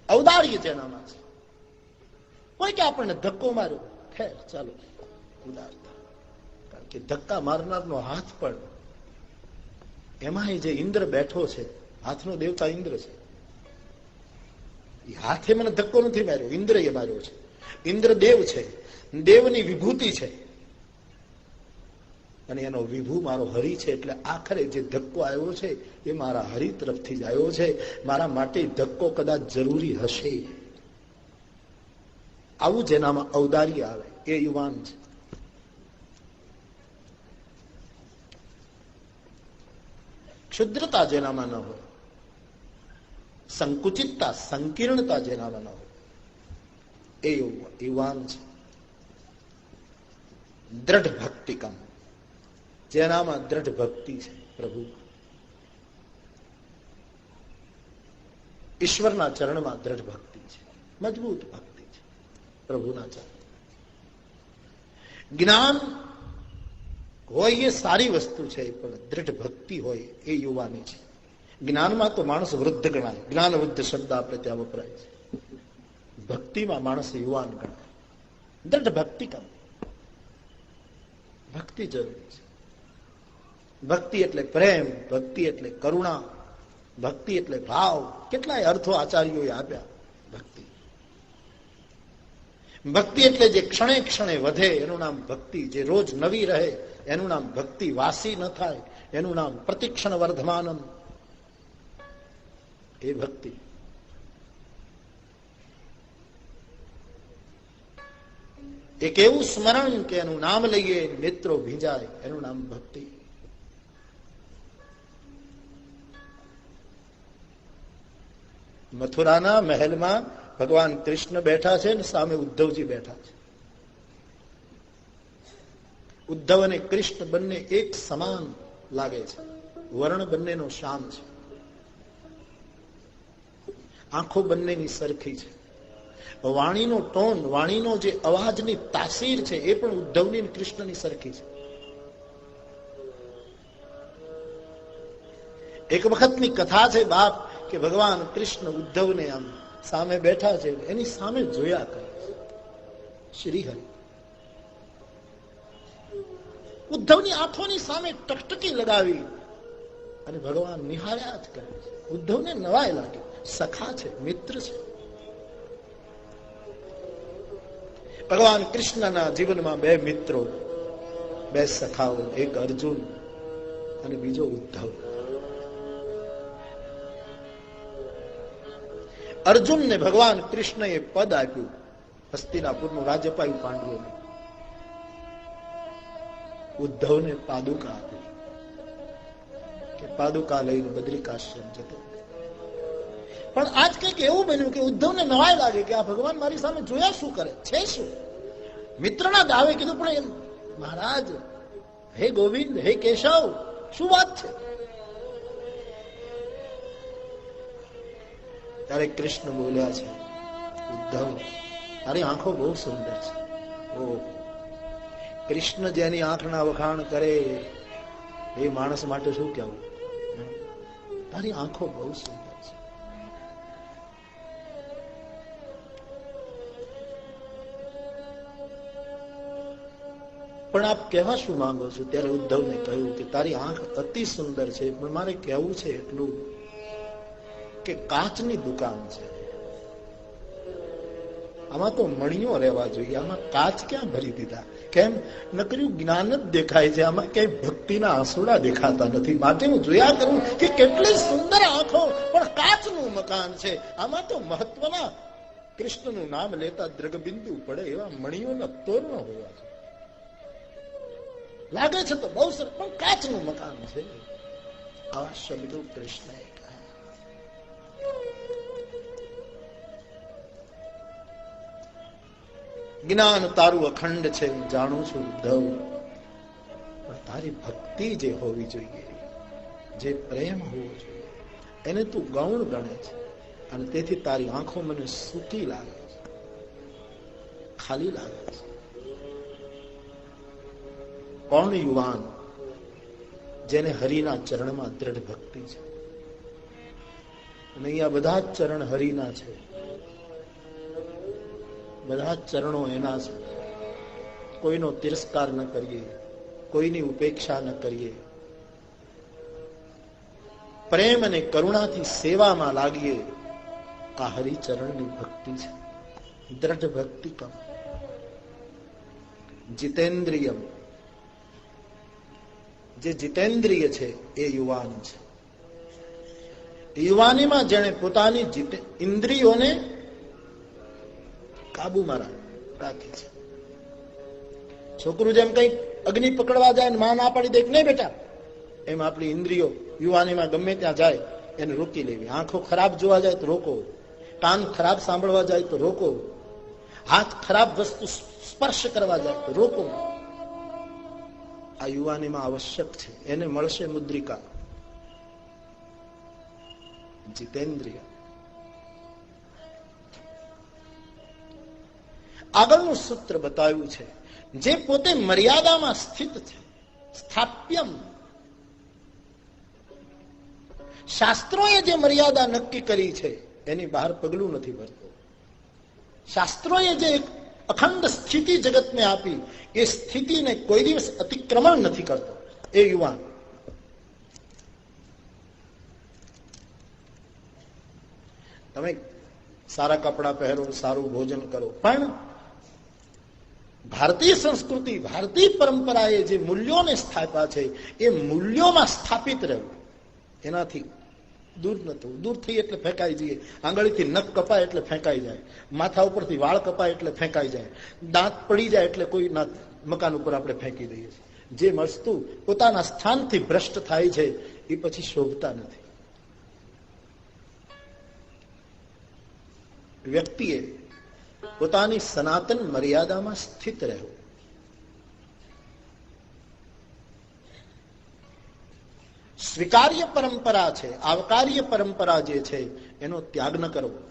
ઔદાર્ય જેનામાં છે. કોઈ કે આપણને ધક્કો માર્યો, ખેર ચાલો ઉદારતા. કારણ કે ધક્કા મારનારનો હાથ પણ, એમાં જે ઇન્દ્ર બેઠો છે, હાથનો દેવતા ઇન્દ્ર છે. એ હાથે મને ધક્કો નથી માર્યો, ઇન્દ્ર એ માર્યો છે. ઇન્દ્ર દેવ છે, દેવની વિભૂતિ છે, અને એનો વિભુ મારો હરિ છે. એટલે આખરે જે ધક્કો આવ્યો છે એ મારા હરિ તરફથી જ આવ્યો છે. મારા માટે ધક્કો કદાચ જરૂરી હશે. આવું જેનામાં ઔદાર્ય આવે એ યુવાન છે. ક્ષુદ્રતા જેનામાં ન હોય, સંકુચિતતા, સંકીર્ણતા જેનામાં ન હોય, એ યુવાન છે. દ્રઢ ભક્તિકમ, જેનામાં દ્રઢ ભક્તિ છે પ્રભુ, ઈશ્વરના ચરણમાં દ્રઢ ભક્તિ છે, મજબૂત ભક્તિ છે પ્રભુના ચરણ. જ્ઞાન હોય એ સારી વસ્તુ છે, પણ દ્રઢ ભક્તિ હોય એ યુવાની છે. જ્ઞાનમાં તો માણસ વૃદ્ધ ગણાય, જ્ઞાન વૃદ્ધ શબ્દ આપણે ત્યાં વપરાય છે. ભક્તિમાં માણસ યુવાન ગણાય. દ્રઢ ભક્તિ કામ, ભક્તિ જરૂરી છે. ભક્તિ એટલે પ્રેમ, ભક્તિ એટલે કરુણા, ભક્તિ એટલે ભાવ. કેટલાય અર્થો આચાર્યોએ આપ્યા. ભક્તિ ભક્તિ એટલે જે ક્ષણે ક્ષણે વધે એનું નામ ભક્તિ, જે રોજ નવી રહે એનું નામ ભક્તિ, વાસી ન થાય એનું નામ પ્રતિક્ષણ વર્ધમાનમ, એ ભક્તિ. એક એવું સ્મરણ કે એનું નામ લઈએ નેત્રો ભીંજાય, એનું નામ ભક્તિ. મથુરાના મહેલમાં ભગવાન કૃષ્ણ બેઠા છે ને સામે ઉદ્ધવજી બેઠા છે. ઉદ્ધવ અને કૃષ્ણ બંને એક સમાન લાગે છે, વર્ણ બંનેનો શ્યામ છે, આંખો બંનેની સરખી છે, વાણીનો ટોન, વાણીનો જે અવાજની તાસીર છે એ પણ ઉદ્ધવની અને કૃષ્ણની સરખી છે. એક વખતની કથા છે બાપ કે ભગવાન કૃષ્ણ ઉદ્ધવને આમ સામે બેઠા છે, એની સામે જોયા કરે છે શ્રીહરિ. ઉદ્ધવની આંખોની સામે ટકટકી લગાવી અને ભગવાન નિહાળ્યા જ કરે છે. ઉદ્ધવને નવાઈ લાગે, સખા છે, મિત્ર છે. ભગવાન કૃષ્ણના જીવનમાં બે મિત્રો, બે સખાઓ, એક અર્જુન અને બીજો ઉદ્ધવ. અર્જુનને ભગવાન કૃષ્ણએ પદ આપ્યું, હસ્તિનાપુરનું રાજ્ય અપાયું પાંડવોને. ઉદ્ધવને પાદુકા આપી કે પાદુકા લઈને બદ્રિકાશ્રમ જતો. પણ આજ કંઈક એવું બન્યું કે ઉદ્ધવને નવાઈ લાગે કે આ ભગવાન મારી સામે જોયા શું કરે છે, શું મિત્રના દાવે કીધું, પણ મહારાજ, હે ગોવિંદ, હે કેશવ, શું વાત છે? ત્યારે કૃષ્ણ બોલ્યા છે, ઉદ્ધવ, તારી આંખો બહુ સુંદર છે. ઓ કૃષ્ણ જેની આંખના વખાણ કરે એ માણસ માટે શું કહેવું? તારી આંખો બહુ સુંદર છે. પણ આપ કહેવા શું માંગો છો? ત્યારે ઉદ્ધવને કહ્યું કે તારી આંખ અતિ સુંદર છે, પણ મારે કહેવું છે એટલું કે કાચની દુકાન છે, આમાં તો મણીઓ રહેવા જોઈએ, આમાં કાચ ક્યાં ભરી દીધા? કેમ? નકર્યું જ્ઞાન જ દેખાય છે, આમાં ક્યાંય ભક્તિના આંસુડા દેખાતા નથી. માટે હું જોયા કરું કે કેટલી સુંદર આંખો, પણ કાચનું મકાન છે. આમાં તો મહત્વના કૃષ્ણનું નામ લેતા દ્રગબિંદુ પડે એવા મણીઓના તોરણ હોવા છે. લાગે છે તો બહુ સરસ, પણ કાચનું મકાન છે. આવા શબ્દો કૃષ્ણએ કહ્યા. જ્ઞાન તારું અખંડ છે, હું જાણું છું ઉદ્ધવ, પણ તારી ભક્તિ જે હોવી જોઈએ, જે પ્રેમ હોવો જોઈએ, એને તું ગૌણ ગણે છે, અને તેથી તારી આંખો મને સૂકી લાગે છે, ખાલી લાગે છે. કોણ યુવાન જેને હરિના ચરણમાં દ્રઢ ભક્તિ છે? અને અહીંયા બધા જ ચરણ હરિના છે, બધા ચરણો એના છે. કોઈનો તિરસ્કાર ન કરીએ, કોઈની ઉપેક્ષા ન કરીએ, પ્રેમ અને કરુણાથી સેવામાં લાગીએ. આ હરિચરણની ભક્તિ છે, દ્રઢ ભક્તિ. કમ જીતેન્દ્રિયમ, જે જીતેન્દ્રિય છે એ યુવાન છે. યુવાનીમાં જેણે પોતાની ઇન્દ્રિયોને કાબુમાં રાખી છે. છોકરું જેમ કઈ અગ્નિ પકડવા જાય ને માં ના પાડી દે, નહીં બેટા, એમ આપણી ઇન્દ્રિયો યુવાનીમાં ગમે ત્યાં જાય એને રોકી લેવી. આંખો ખરાબ જોવા જાય તો રોકો, કાન ખરાબ સાંભળવા જાય તો રોકો, હાથ ખરાબ વસ્તુ સ્પર્શ કરવા જાય તો રોકો. આ યુવાનીમાં આવશ્યક છે. એને મળશે મુદ્રિકા, જીતેન્દ્રિય. આગળનું સૂત્ર બતાવ્યું છે, જે પોતે મર્યાદામાં સ્થિત છે, સ્થાપ્યમ. શાસ્ત્રોએ જે મર્યાદા નક્કી કરી છે એની બહાર પગલું નથી ભરતો. શાસ્ત્રોએ જે અખંડ સ્થિતિ જગતને આપી એ સ્થિતિને કોઈ દિવસ અતિક્રમણ નથી કરતો એ યુવાન. તમે સારા કપડા પહેરો, સારું ભોજન કરો, પણ ભારતીય સંસ્કૃતિ, ભારતીય પરંપરાએ જે મૂલ્યોને સ્થાપ્યા છે એ મૂલ્યોમાં સ્થાપિત રહેવું, એનાથી દૂર ન થવું. દૂર થઈ એટલે ફેંકાઈ જઈએ. આંગળીથી નખ કપાય એટલે ફેંકાઈ જાય, માથા ઉપરથી વાળ કપાય એટલે ફેંકાઈ જાય, દાંત પડી જાય એટલે કોઈ મકાન ઉપર આપણે ફેંકી દઈએ છીએ. જે વસ્તુ પોતાના સ્થાનથી ભ્રષ્ટ થાય છે એ પછી શોભતા નથી. વ્યક્તિએ પોતાની સનાતન મર્યાદામાં સ્થિત રહેવું. સ્વીકાર્ય પરંપરા છે, આવકાર્ય પરંપરા જે છે એનો ત્યાગ ન કરવો.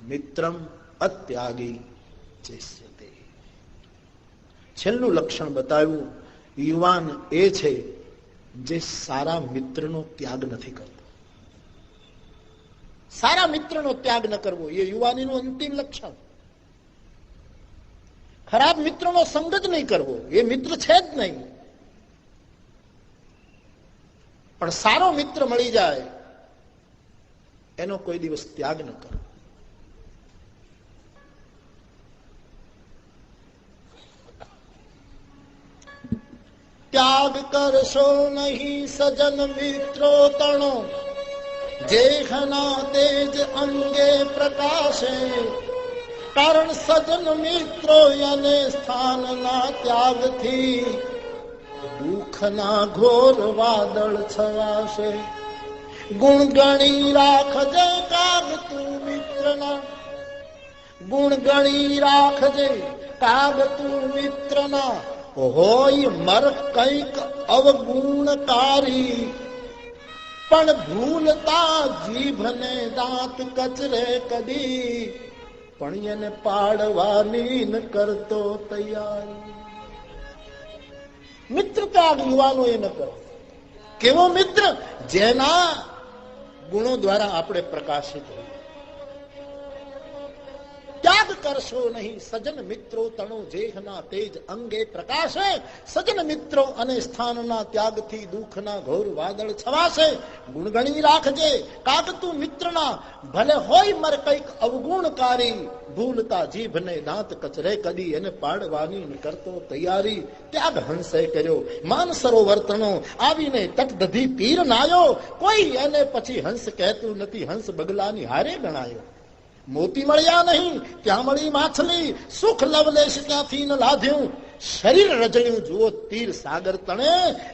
મિત્રમ અત્યાગી ચેષ્યતે. છેલ્લું લક્ષણ બતાવ્યું, યુવાન એ છે જે સારા મિત્રનો ત્યાગ નથી કરતો. સારા મિત્રનો ત્યાગ ન કરવો એ યુવાનીનું અંતિમ લક્ષણ. ખરાબ મિત્રનો સંગ જ નહીં કરવો, એ મિત્ર છે જ નહીં. પણ સારો મિત્ર મળી જાય એનો કોઈ દિવસ ત્યાગ ન કરવો. ત્યાગ કરશો નહીં સજન મિત્રો તણો, જેહના તેજ અંગે પ્રકાશે. કારણ સજન મિત્રો અને સ્થાનના ત્યાગથી દુઃખના ઘોર વાદળ છવાશે. ગુણ ગણી રાખજે કાગ તું મિત્રના, ગુણ ગણી રાખજે કાગ તું મિત્રના. હોય મર કંઈક અવગુણકારી, પણ ભૂલતા જીભને દાંત કચરે કદી. પણ એને પાડવાની ન કરતો તૈયારી. મિત્ર ત્યાગ યુવાનો એ ન કરો. કેવો મિત્ર? જેના ગુણો દ્વારા આપણે પ્રકાશિત હોય. ત્યાગ કરશો નહીં સજન મિત્રો તણો, જેહના તેજ અંગે પ્રકાશે. સજન મિત્રો અને સ્થાનના ત્યાગથી દુઃખના ઘોર વાદળ છવાશે. ગુણગણી રાખજે કાગ તું મિત્રના, ભલે હોય મર કંઈક અવગુણકારી. ભૂલતા જીભને દાંત કચરે કદી, એને પાડવાની કરતો તૈયારી. ત્યાગ હંસે કર્યો માન સરોવર તણો, આવીને તટદધી તીર નાયો. કોઈ એને પછી હંસ કહેતું નથી, હંસ બગલાની હારે ગણાયો. મોતી મળ્યા નહીં ત્યાં મળી માછલી, સુખ લવલેશ ત્યાંથી ન લાધ્યું. શરીર રજણ્યું જુઓ તીર સાગર તણે,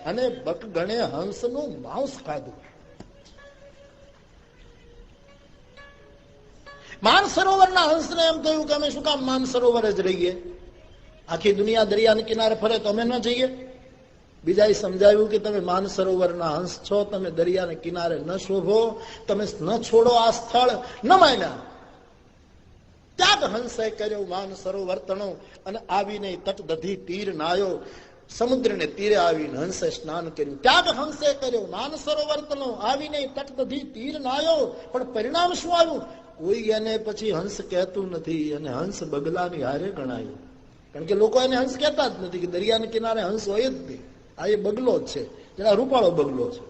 અને બક ગણે હંસનું માંસ ખાધું. માનસરોવરના હંસને એમ કહ્યું કે અમે શું કામ માનસરોવર જ રહીએ, આખી દુનિયા દરિયાના કિનારે ફરે તો અમે ન જઈએ. બીજાએ સમજાવ્યું કે તમે માનસરોવરના હંસ છો, તમે દરિયાના કિનારે ન શોભો, તમે ન છોડો આ સ્થળ. ન માન્યા. ત્યાગ હંસે કર્યો માન સરોવર તણો, અને આવીને તટદધી તીર નાયો. સમુદ્રને તીરે આવીને હંસે સ્નાન કર્યું. ત્યાગ હંસે કર્યો માન સરોવર તણો, આવીને તટદધી તીર નાયો. પણ પરિણામ શું આવ્યું? કોઈ એને પછી હંસ કહેતું નથી, અને હંસ બગલાની હારે ગણાયો. કારણ કે લોકો એને હંસ કહેતા જ નથી, કે દરિયાના કિનારે હંસ હોય જ નહીં. આ એ બગલો જ છે, જરા રૂપાળો બગલો છે.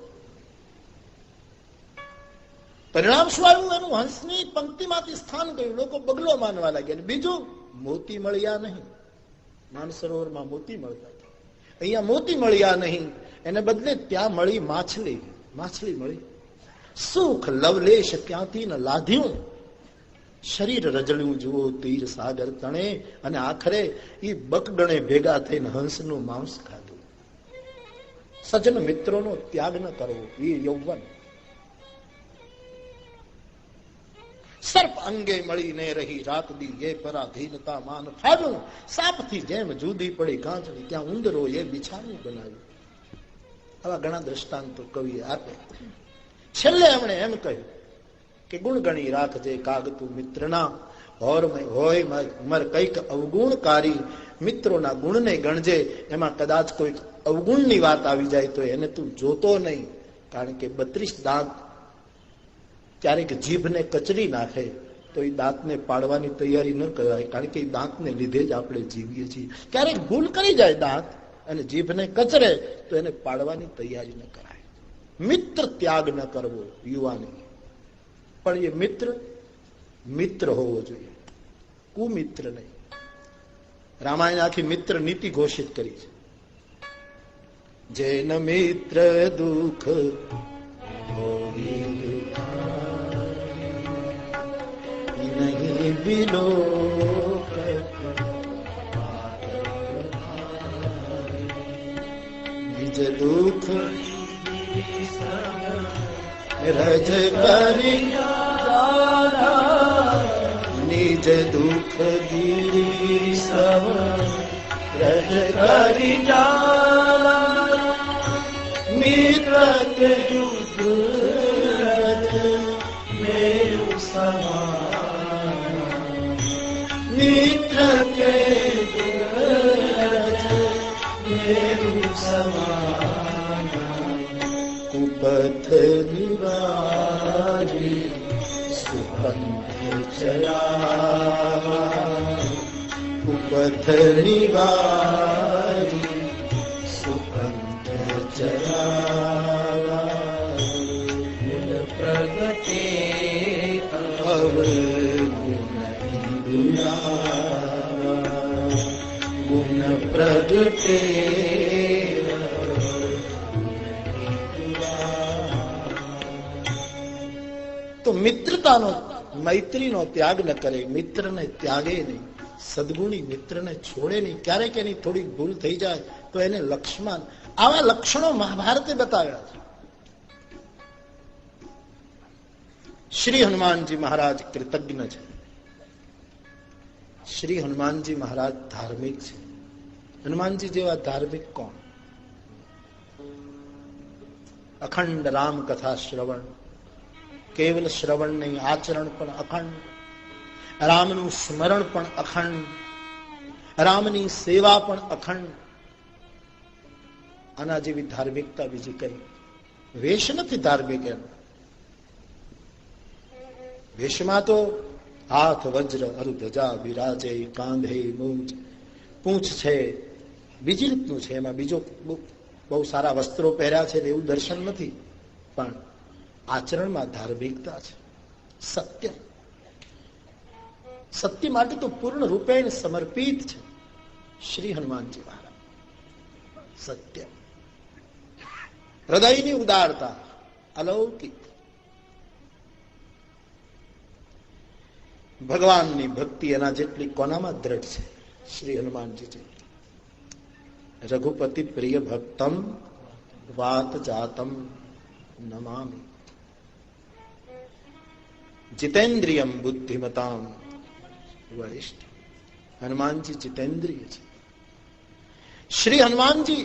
પરિણામ શું આવ્યું? એનું હંસની પંક્તિમાંથી સ્થાન ગયું, લોકો બગલો માનવા લાગ્યા. બીજું, મોતી મળ્યા નહીં. માનસરોવરમાં મોતી મળતા હતા, અહીંયા મોતી મળ્યા નહીં. એને બદલે ત્યાં મળી માછલી. માછલી મળી. સુખ લવલેશ ક્યાંથી ન લાધ્યું. શરીર રજળ્યું જુઓ તીર સાગર તણે, અને આખરે એ બકગણે ભેગા થઈને હંસનું માંસ ખાધું. સજન મિત્રોનો ત્યાગ ન કરવો એ યૌવન. સર્પ અંગે મળીને રહી રાત દી એ પરાધીનતા માન ફાડું સાપથી જેમ જુદી પડી કાંચડી ત્યાં ઉંદરો એ બિછાનું બનાવ્યું. આવા ઘણા દ્રષ્ટાંતો કવિએ આપે. છેલ્લે એમણે એમ કહ્યું કે ગુણ ગણી રાખજે કાગ તું મિત્રના હોય મર કઈક અવગુણકારી. મિત્રોના ગુણને ગણજે, એમાં કદાચ કોઈ અવગુણની વાત આવી જાય તો એને તું જોતો નહીં. કારણ કે 32 દાંત ક્યારેક જીભને કચરી નાખે તો એ દાંતને પાડવાની તૈયારી ન કરાય, કારણ કે એ દાંતને લીધે જ આપણે જીવીએ છીએ. ક્યારેક ભૂલ કરી જાય દાંત અને જીભને કચરે તો એને પાડવાની તૈયારી ન કરાય. મિત્ર ત્યાગ ન કરવો યુવાની, પણ એ મિત્ર હોવો જોઈએ, કુમિત્ર નહીં. રામાયણ આખી મિત્ર નીતિ ઘોષિત કરી છે. જૈન મિત્ર દુઃખ નહીં બિલો નિજ દુઃખ રજ કરી નિજ દુઃખ ગીરી સવ રજ કરી મિત્ર કે યુદ્ધ મેરુ સમાન મિત્ર કે મેરુ સમાન કુપથ નિવારી સુપંથ ચલા કુપથ નિવારી સુપંથ ચલા પ્રગટે ગુણ પ્રગટે. તો મિત્રતાનો મૈત્રીનો ત્યાગ ન કરે, મિત્રને ત્યાગે નહીં, સદગુણી મિત્રને છોડે નહીં. ક્યારેક એની થોડી ભૂલ થઈ જાય તો એને લક્ષ્મણ, આવા લક્ષણો મહાભારતે બતાવ્યા છે. શ્રી હનુમાનજી મહારાજ કૃતજ્ઞ છે. શ્રી હનુમાનજી મહારાજ ધાર્મિક છે. હનુમાનજી જેવા ધાર્મિક કોણ? અખંડ રામ કથા શ્રવણ, કેવલ શ્રવણ નહીં, આચરણ પણ અખંડ, રામનું સ્મરણ પણ અખંડ, રામની સેવા પણ અખંડ. આના જેવી ધાર્મિકતા બીજી કઈ? વેશ નથી ધાર્મિક એમ. વેશમાં તો હાથ વજ્ર અરુધજા વિરાજે, કાંધે મૂંચ, પૂંછ છે, બીજી રીતનું છે. એમાં બીજો બહુ સારા વસ્ત્રો પહેર્યા છે એવું દર્શન નથી, પણ આચરણમાં ધાર્મિકતા છે. સત્ય, સત્ય માટે તો પૂર્ણ રૂપે સમર્પિત છે શ્રી હનુમાનજી મહારાજ. સત્ય, હૃદયની ઉદારતા અલૌકિક. ભગવાનની ભક્તિ એના જેટલી કોનામાં દ્રઢ છે? શ્રી હનુમાનજી છે. રઘુપતિ પ્રિય ભક્તમ વાત જાતમ નમામિ, જીતેન્દ્રિયમ બુદ્ધિમતામ વરિષ્ઠ. હનુમાનજી જીતેન્દ્રિય છે. શ્રી હનુમાનજી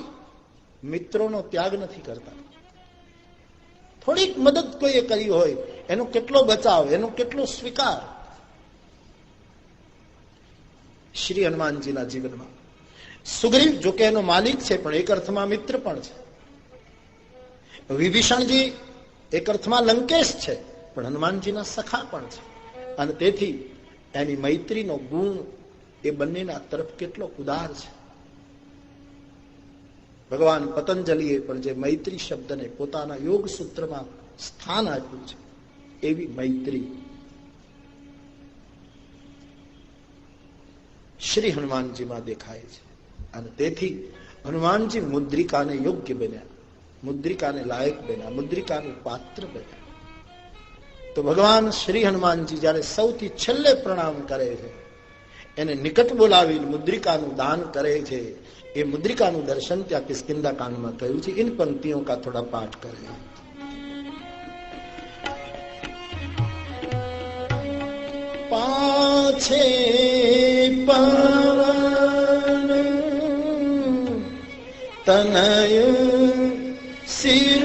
મિત્રોનો ત્યાગ નથી કરતા. થોડીક મદદ કોઈએ કરી હોય એનો કેટલો બચાવ, એનો કેટલો સ્વીકાર. શ્રી હનુમાનજીના જીવનમાં સુગ્રીવ જોકે એનો માલિક છે, પણ એક અર્થમાં મિત્ર પણ છે. વિભીષણજી એક અર્થમાં લંકેશ છે, પણ હનુમાનજીના સખા પણ છે. અને તેથી એની મૈત્રીનો ગુણ એ બંનેના તરફ કેટલો ઉદાર છે. ભગવાન પતંજલિએ પણ જે મૈત્રી શબ્દને પોતાના યોગ સૂત્રમાં સ્થાન આપ્યું છે, એવી મૈત્રી શ્રી હનુમાનજીમાં દેખાય છે. અને તેથી હનુમાનજી મુદ્રિકાને યોગ્ય બન્યા, મુદ્રિકાને લાયક બન્યા, મુદ્રિકાનું પાત્ર બન્યા. તો ભગવાન શ્રી હનુમાનજી જયારે સૌથી છેલ્લે પ્રણામ કરે છે, એને નિકટ બોલાવી મુદ્રિકાનું દાન કરે છે. એ મુદ્રિકાનું દર્શન ત્યાં કિષ્કિંધા કાંડમાં થયું છે. इन पंक्तियों का थोड़ा पाठ करें. પાછે પવન તનય શિર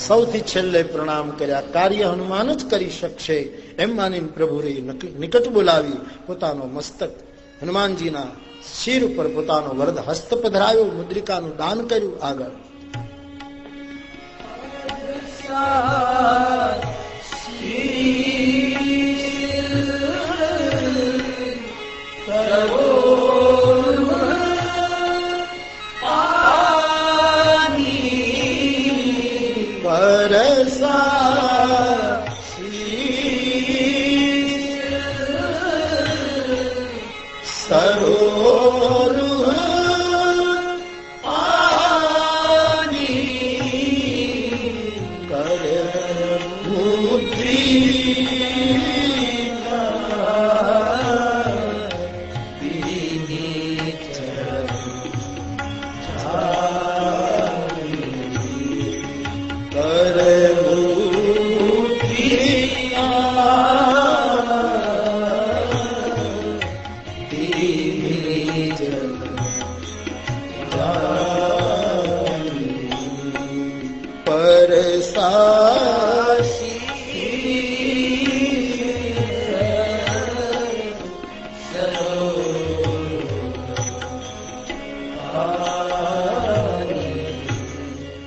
સૌથી છેલ્લે પ્રણામ કર્યા. કાર્ય હનુમાન જ કરી શકશે એમ માનીને પ્રભુએ નિકટ બોલાવી પોતાનો મસ્તક હનુમાનજીના શિર ઉપર પોતાનો વરદ હસ્ત પધરાવ્યો, મુદ્રિકાનું દાન કર્યું. આગળ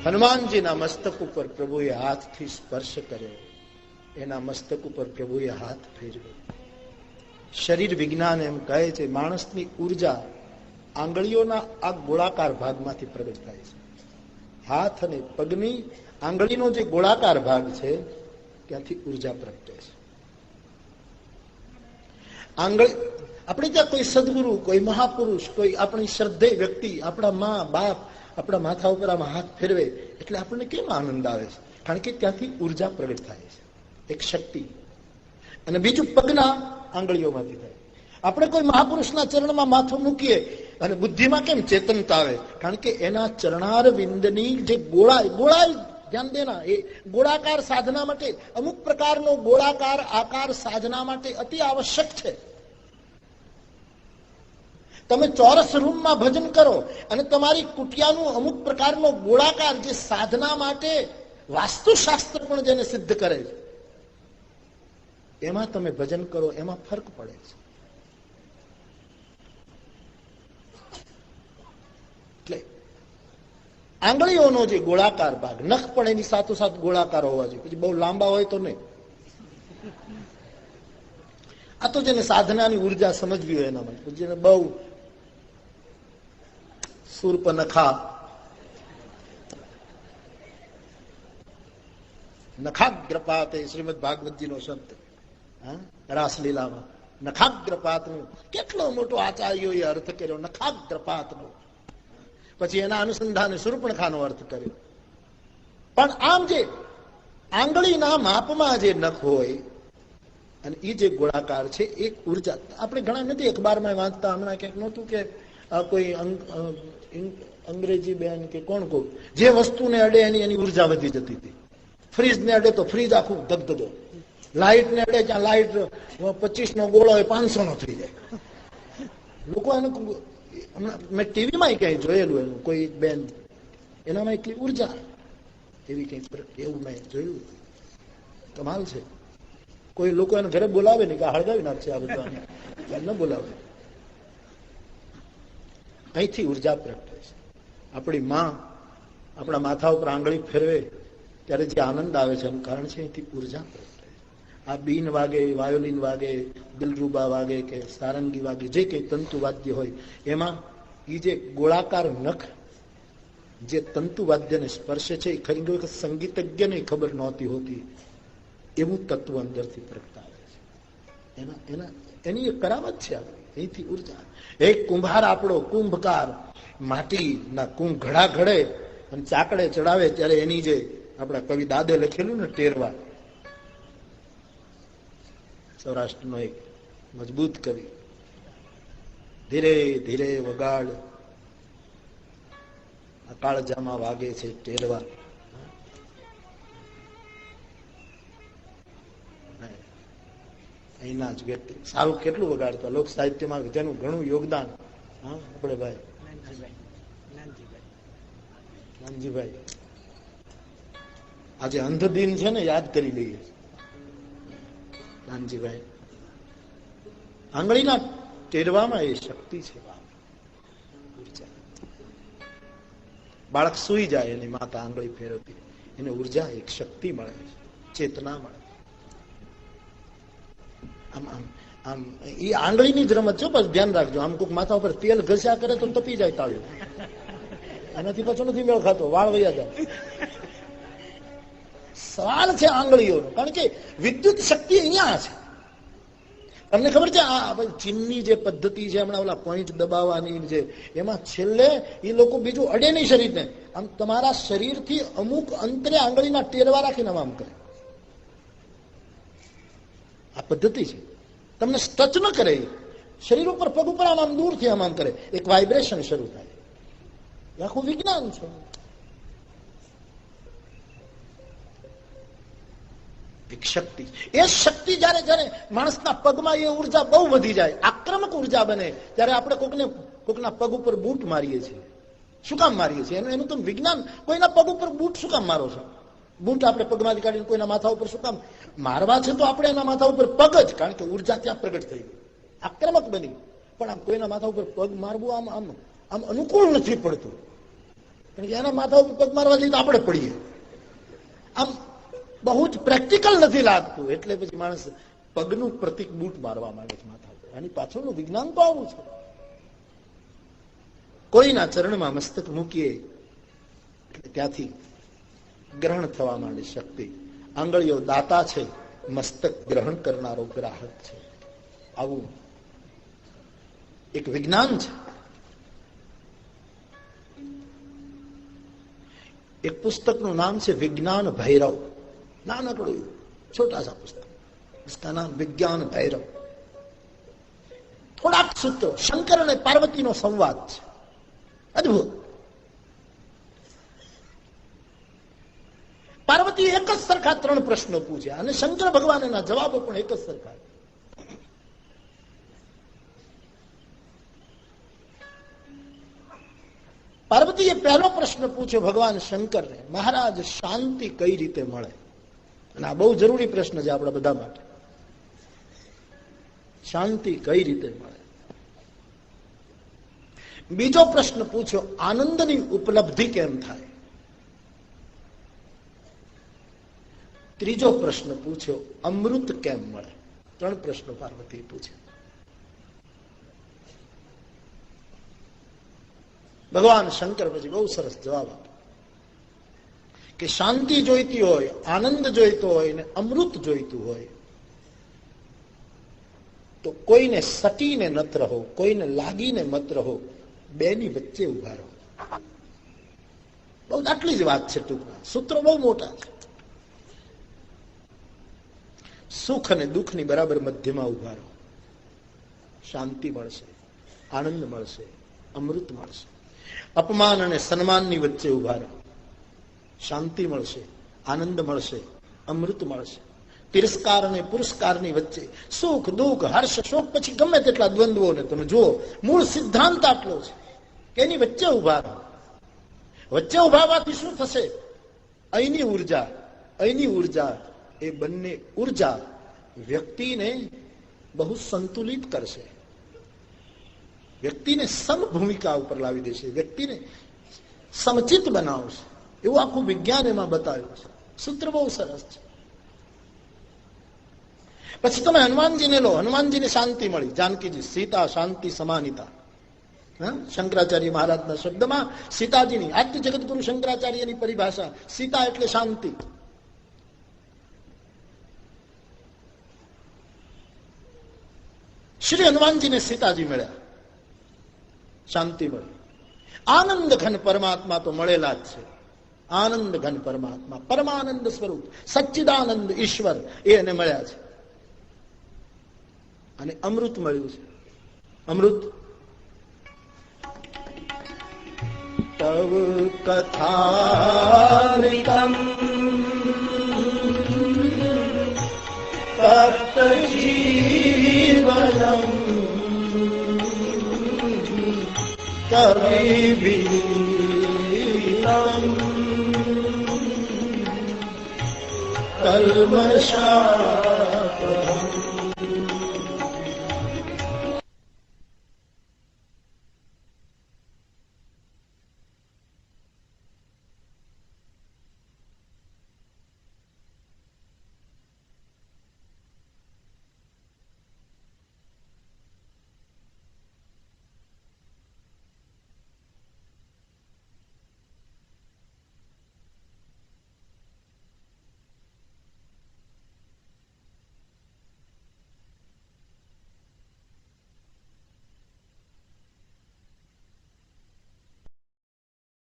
હનુમાનજીના મસ્તક ઉપર પ્રભુએ હાથથી સ્પર્શ કર્યો, એના મસ્તક ઉપર પ્રભુએ હાથ ફેરવ્યો. શરીર વિજ્ઞાન એમ કહે છે માણસની ઉર્જા આંગળીઓના આ ગોળાકાર ભાગમાંથી પ્રગટ થાય છે. હાથ અને પગની આંગળીનો જે ગોળાકાર ભાગ છે ત્યાંથી ઉર્જા પ્રગટે છે. આંગળી આપણે ત્યાં કોઈ સદગુરુ, કોઈ મહાપુરુષ, કોઈ આપણી શ્રદ્ધેય વ્યક્તિ આપણા મા બાપ આપણા માથા ઉપર આમાં હાથ ફેરવે એટલે આપણને કેમ આનંદ આવે છે? કારણ કે ત્યાંથી ઉર્જા પ્રગટ થાય છે, એક શક્તિ. અને બીજું પગના આંગળીઓમાંથી થાય. આપણે કોઈ મહાપુરુષના ચરણમાં માથું મૂકીએ અને બુદ્ધિમાં કેમ ચેતનતા આવે? કારણ કે એના ચરણાર વિંદની જે ગોળાઈ ધ્યાન દેના, એ ગોળાકાર સાધના માટે અમુક પ્રકારનો ગોળાકાર આકાર સાધના માટે અતિ આવશ્યક છે. તમે ચોરસ રૂમમાં ભજન કરો અને તમારી કુટિયાનું અમુક પ્રકારનો ગોળાકાર જે સાધના માટે વાસ્તુશાસ્ત્ર પણ જેને સિદ્ધ કરે છે, એમાં તમે ભજન કરો, એમાં ફરક પડે છે. એટલે આંગળીઓનો જે ગોળાકાર ભાગ, નખ પણ એની સાથોસાથ ગોળાકાર હોવા જોઈએ, પછી બહુ લાંબા હોય તો નહીં. આ તો જેને સાધનાની ઉર્જા સમજવી હોય એના માટે, જેને બહુ શૂર્પનખા નખાગ્રપાત, શ્રીમદ ભાગવતજીનો શબ્દ રાસલીલામાં નખાગ્રપાતનું કેટલો મોટો આચાર્યોએ અર્થ કર્યો, નખાગ્રપાતનો. પછી એના અનુસંધાને શૂર્પણખાનો અર્થ કર્યો. પણ આમ જે આંગળીના માપમાં જે નખ હોય અને એ જે ગોળાકાર છે એક ઉર્જા, આપણે ઘણા નથી અખબારમાં વાંચતા, હમણાં ક્યાંક નહોતું કે કોઈ અંગ્રેજી બેન કે કોણ કહું, જે વસ્તુને અડે એની ઉર્જા વધી જતી હતી. ફ્રીજ ને અડે તો ફ્રીજ આખું ધગધગો, લાઇટ ને અડે ત્યાં લાઇટ 25 નો ગોળો હોય 500 નો થઈ જાય. લોકો એનું મેં ટીવીમાં ક્યાંય જોયેલું, એનું કોઈ બેન એનામાં એટલી ઉર્જા એવી કઈ એવું મેં જોયું. કમાલ છે. કોઈ લોકો એને ઘરે બોલાવે નહીં કે હળગાવી નાખશે આ બધા, ન બોલાવે. અહીંથી ઉર્જા પ્રગટે છે. આપણી માં આપણા માથા ઉપર આંગળી ફેરવે ત્યારે જે આનંદ આવે છે એનું કારણ છે અહીંથી ઉર્જા પ્રગટે. આ બીન વાગે, વાયોલિન વાગે, દિલરૂબા વાગે કે સારંગી વાગે, જે કઈ તંતુ વાદ્ય હોય એમાં એ જે ગોળાકાર નખ જે તંતુ વાદ્યને સ્પર્શે છે એ ખરી વખત સંગીતજ્ઞને ખબર નહોતી હોતી એવું તત્વ અંદરથી પ્રગટાવે છે. એની એક કરામત છે. અહીંથી ઉર્જા. એક કુંભાર આપણો કુંભકાર માટીના કુંભ ઘડા ઘડે અને ચાકડે ચડાવે ત્યારે એની જે આપણા કવિ દાદે લખેલું ને ટેરવા, સૌરાષ્ટ્રનો એક મજબૂત કવિ, ધીરે ધીરે વગાડ કાળજામાં વાગે છે ટેરવા. અહીંના જ વ્યક્તિ સારું કેટલું વગાડતા લોક સાહિત્યમાં જેનું ઘણું યોગદાન. હા આપણે ભાઈ નાનજીભાઈ, આજે અંધ દિન છે ને યાદ કરી લઈએ. નાનજીભાઈ આંગળીના ટેરવામાં એ શક્તિ છે. બાળક સુઈ જાય એની માતા આંગળી ફેરવતી, એને ઉર્જા એક શક્તિ મળે છે, ચેતના મળે. આમ આમ આમ એ આંગળીની જ રમત છો. બસ ધ્યાન રાખજો. આમ કોઈક માથા ઉપર તેલ ઘસ્યા કરે તો તપી જાય તાળ્યું, એનાથી પાછો નથી મેળ ખાતો, વાળ વયા જાય. સવાલ છે આંગળીઓનો, કારણ કે વિદ્યુત શક્તિ અહીંયા છે. તમને ખબર છે આ ચીનની જે પદ્ધતિ છે હમણાં ઓલા પોઈન્ટ દબાવવાની છે, એમાં છેલ્લે એ લોકો બીજું અડે નહીં શરીરને, આમ તમારા શરીરથી અમુક અંતરે આંગળીના ટેરવા રાખીને આમ કરે. આ પદ્ધતિ છે. તમને ટચ ન કરે, શરીર ઉપર પગ ઉપર આમ દૂરથી આમ કરે, એક વાઇબ્રેશન શરૂ થાય. આખું વિજ્ઞાન છે. એક શક્તિ. એ શક્તિ જયારે જયારે માણસના પગમાં એ ઉર્જા બહુ વધી જાય, આક્રમક ઉર્જા બને, ત્યારે આપણે કોકના પગ ઉપર બૂટ મારીએ છીએ. શું કામ મારીએ છીએ? એનું તો વિજ્ઞાન. કોઈના પગ ઉપર બૂટ શું કામ મારો છો? બૂટ આપણે પગમાંથી કાઢીને કોઈના માથા ઉપર શું કામ મારવા છે? તો આપણે એના માથા ઉપર પગ જ, કારણ કે ઉર્જા ત્યાં પ્રગટ થઈ ગઈ, આક્રમક બની. પણ આમ કોઈના માથા ઉપર પગ મારવું આમ આમ આમ અનુકૂળ નથી પડતું, કારણ કે એના માથા ઉપર પગ મારવા જઈએ તો આપણે પડીએ. આમ બહુ જ પ્રેક્ટિકલ નથી લાગતું, એટલે પછી માણસ પગનું પ્રતિક બૂટ મારવા માંગે છે માથા ઉપર. આની પાછળનું વિજ્ઞાન તો આવું છે. કોઈના ચરણમાં મસ્તક મૂકીએ એટલે ત્યાંથી ગ્રહણ થવા માંડે શક્તિ. આંગળીઓ દાતા છે, મસ્તક ગ્રહણ કરનારો ગ્રાહક છે. આવું એક વિજ્ઞાન છે. એક પુસ્તકનું નામ છે વિજ્ઞાન ભૈરવ. નાનકડું छोटा सा पुस्तक, इसका नाम विज्ञान भैरव. થોડાક સૂત્રો, શંકર અને પાર્વતીનો સંવાદ છે, અદભુત. પાર્વતી એક જ સરખા 3 પ્રશ્નો પૂછ્યા અને શંકર ભગવાન એના જવાબો પણ એક જ સરખા. પાર્વતીએ પહેલો પ્રશ્ન પૂછ્યો ભગવાન શંકરને, મહારાજ શાંતિ કઈ રીતે મળે? અને આ બહુ જરૂરી પ્રશ્ન છે આપણા બધા માટે. શાંતિ કઈ રીતે મળે? બીજો પ્રશ્ન પૂછ્યો, આનંદની ઉપલબ્ધિ કેમ થાય? ત્રીજો પ્રશ્ન પૂછ્યો, અમૃત કેમ મળે? 3 પ્રશ્નો પાર્વતી પૂછ્યા. ભગવાન શંકર પછી બહુ સરસ જવાબ આપ્યો કે શાંતિ જોઈતી હોય, આનંદ જોઈતો હોય ને અમૃત જોઈતું હોય તો કોઈને સટીને નત રહો, કોઈને લાગીને મત રહો, બેની વચ્ચે ઉભા રહો. બહુ આટલી જ વાત છે ટૂંકમાં. સૂત્રો બહુ મોટા છે. સુખ અને દુઃખની બરાબર મધ્યમાં ઉભા રહો. શાંતિ મળશે, આનંદ મળશે, અમૃત મળશે. અપમાન અને સન્માનની વચ્ચે ઉભા રહો. શાંતિ મળશે, આનંદ મળશે, અમૃત મળશે. તિરસ્કાર અને પુરસ્કારની વચ્ચે સુખ દુઃખ હર્ષ શોક પછી ગમે તેટલા દ્વંદ્વોને તમે જુઓ, મૂળ સિદ્ધાંત આટલો છે કે એની વચ્ચે ઉભા રહો. વચ્ચે ઉભાવાથી શું થશે? અહીંની ઉર્જા એ બંને ઉર્જા વ્યક્તિને બહુ સંતુલિત કરશે, વ્યક્તિને સમ ભૂમિકા ઉપર લાવી દેશે, વ્યક્તિને સમચિત બનાવશે. એવું આખું વિજ્ઞાન એમાં બતાવ્યું છે. સૂત્ર બહુ સરસ છે. પછી તમે હનુમાનજીને લો, હનુમાનજીને શાંતિ મળી. જાનકીજી સીતા શાંતિ સમાનિતા. શંકરાચાર્ય મહારાજના શબ્દમાં સીતાજીની, આદ્ય જગતગુરુ શંકરાચાર્યની પરિભાષા, સીતા એટલે શાંતિ. શ્રી હનુમાનજીને સીતાજી મળ્યા, શાંતિ મળી. આનંદ ઘન પરમાત્મા તો મળેલા જ છે. આનંદ ઘન પરમાત્મા, પરમાનંદ સ્વરૂપ, સચ્ચિદાનંદ ઈશ્વર એ એને મળ્યા છે. અને અમૃત મળ્યું છે. અમૃત તવ કથામૃતમ તપ્ત જીવનમ કવિભીતમ કલ્મષા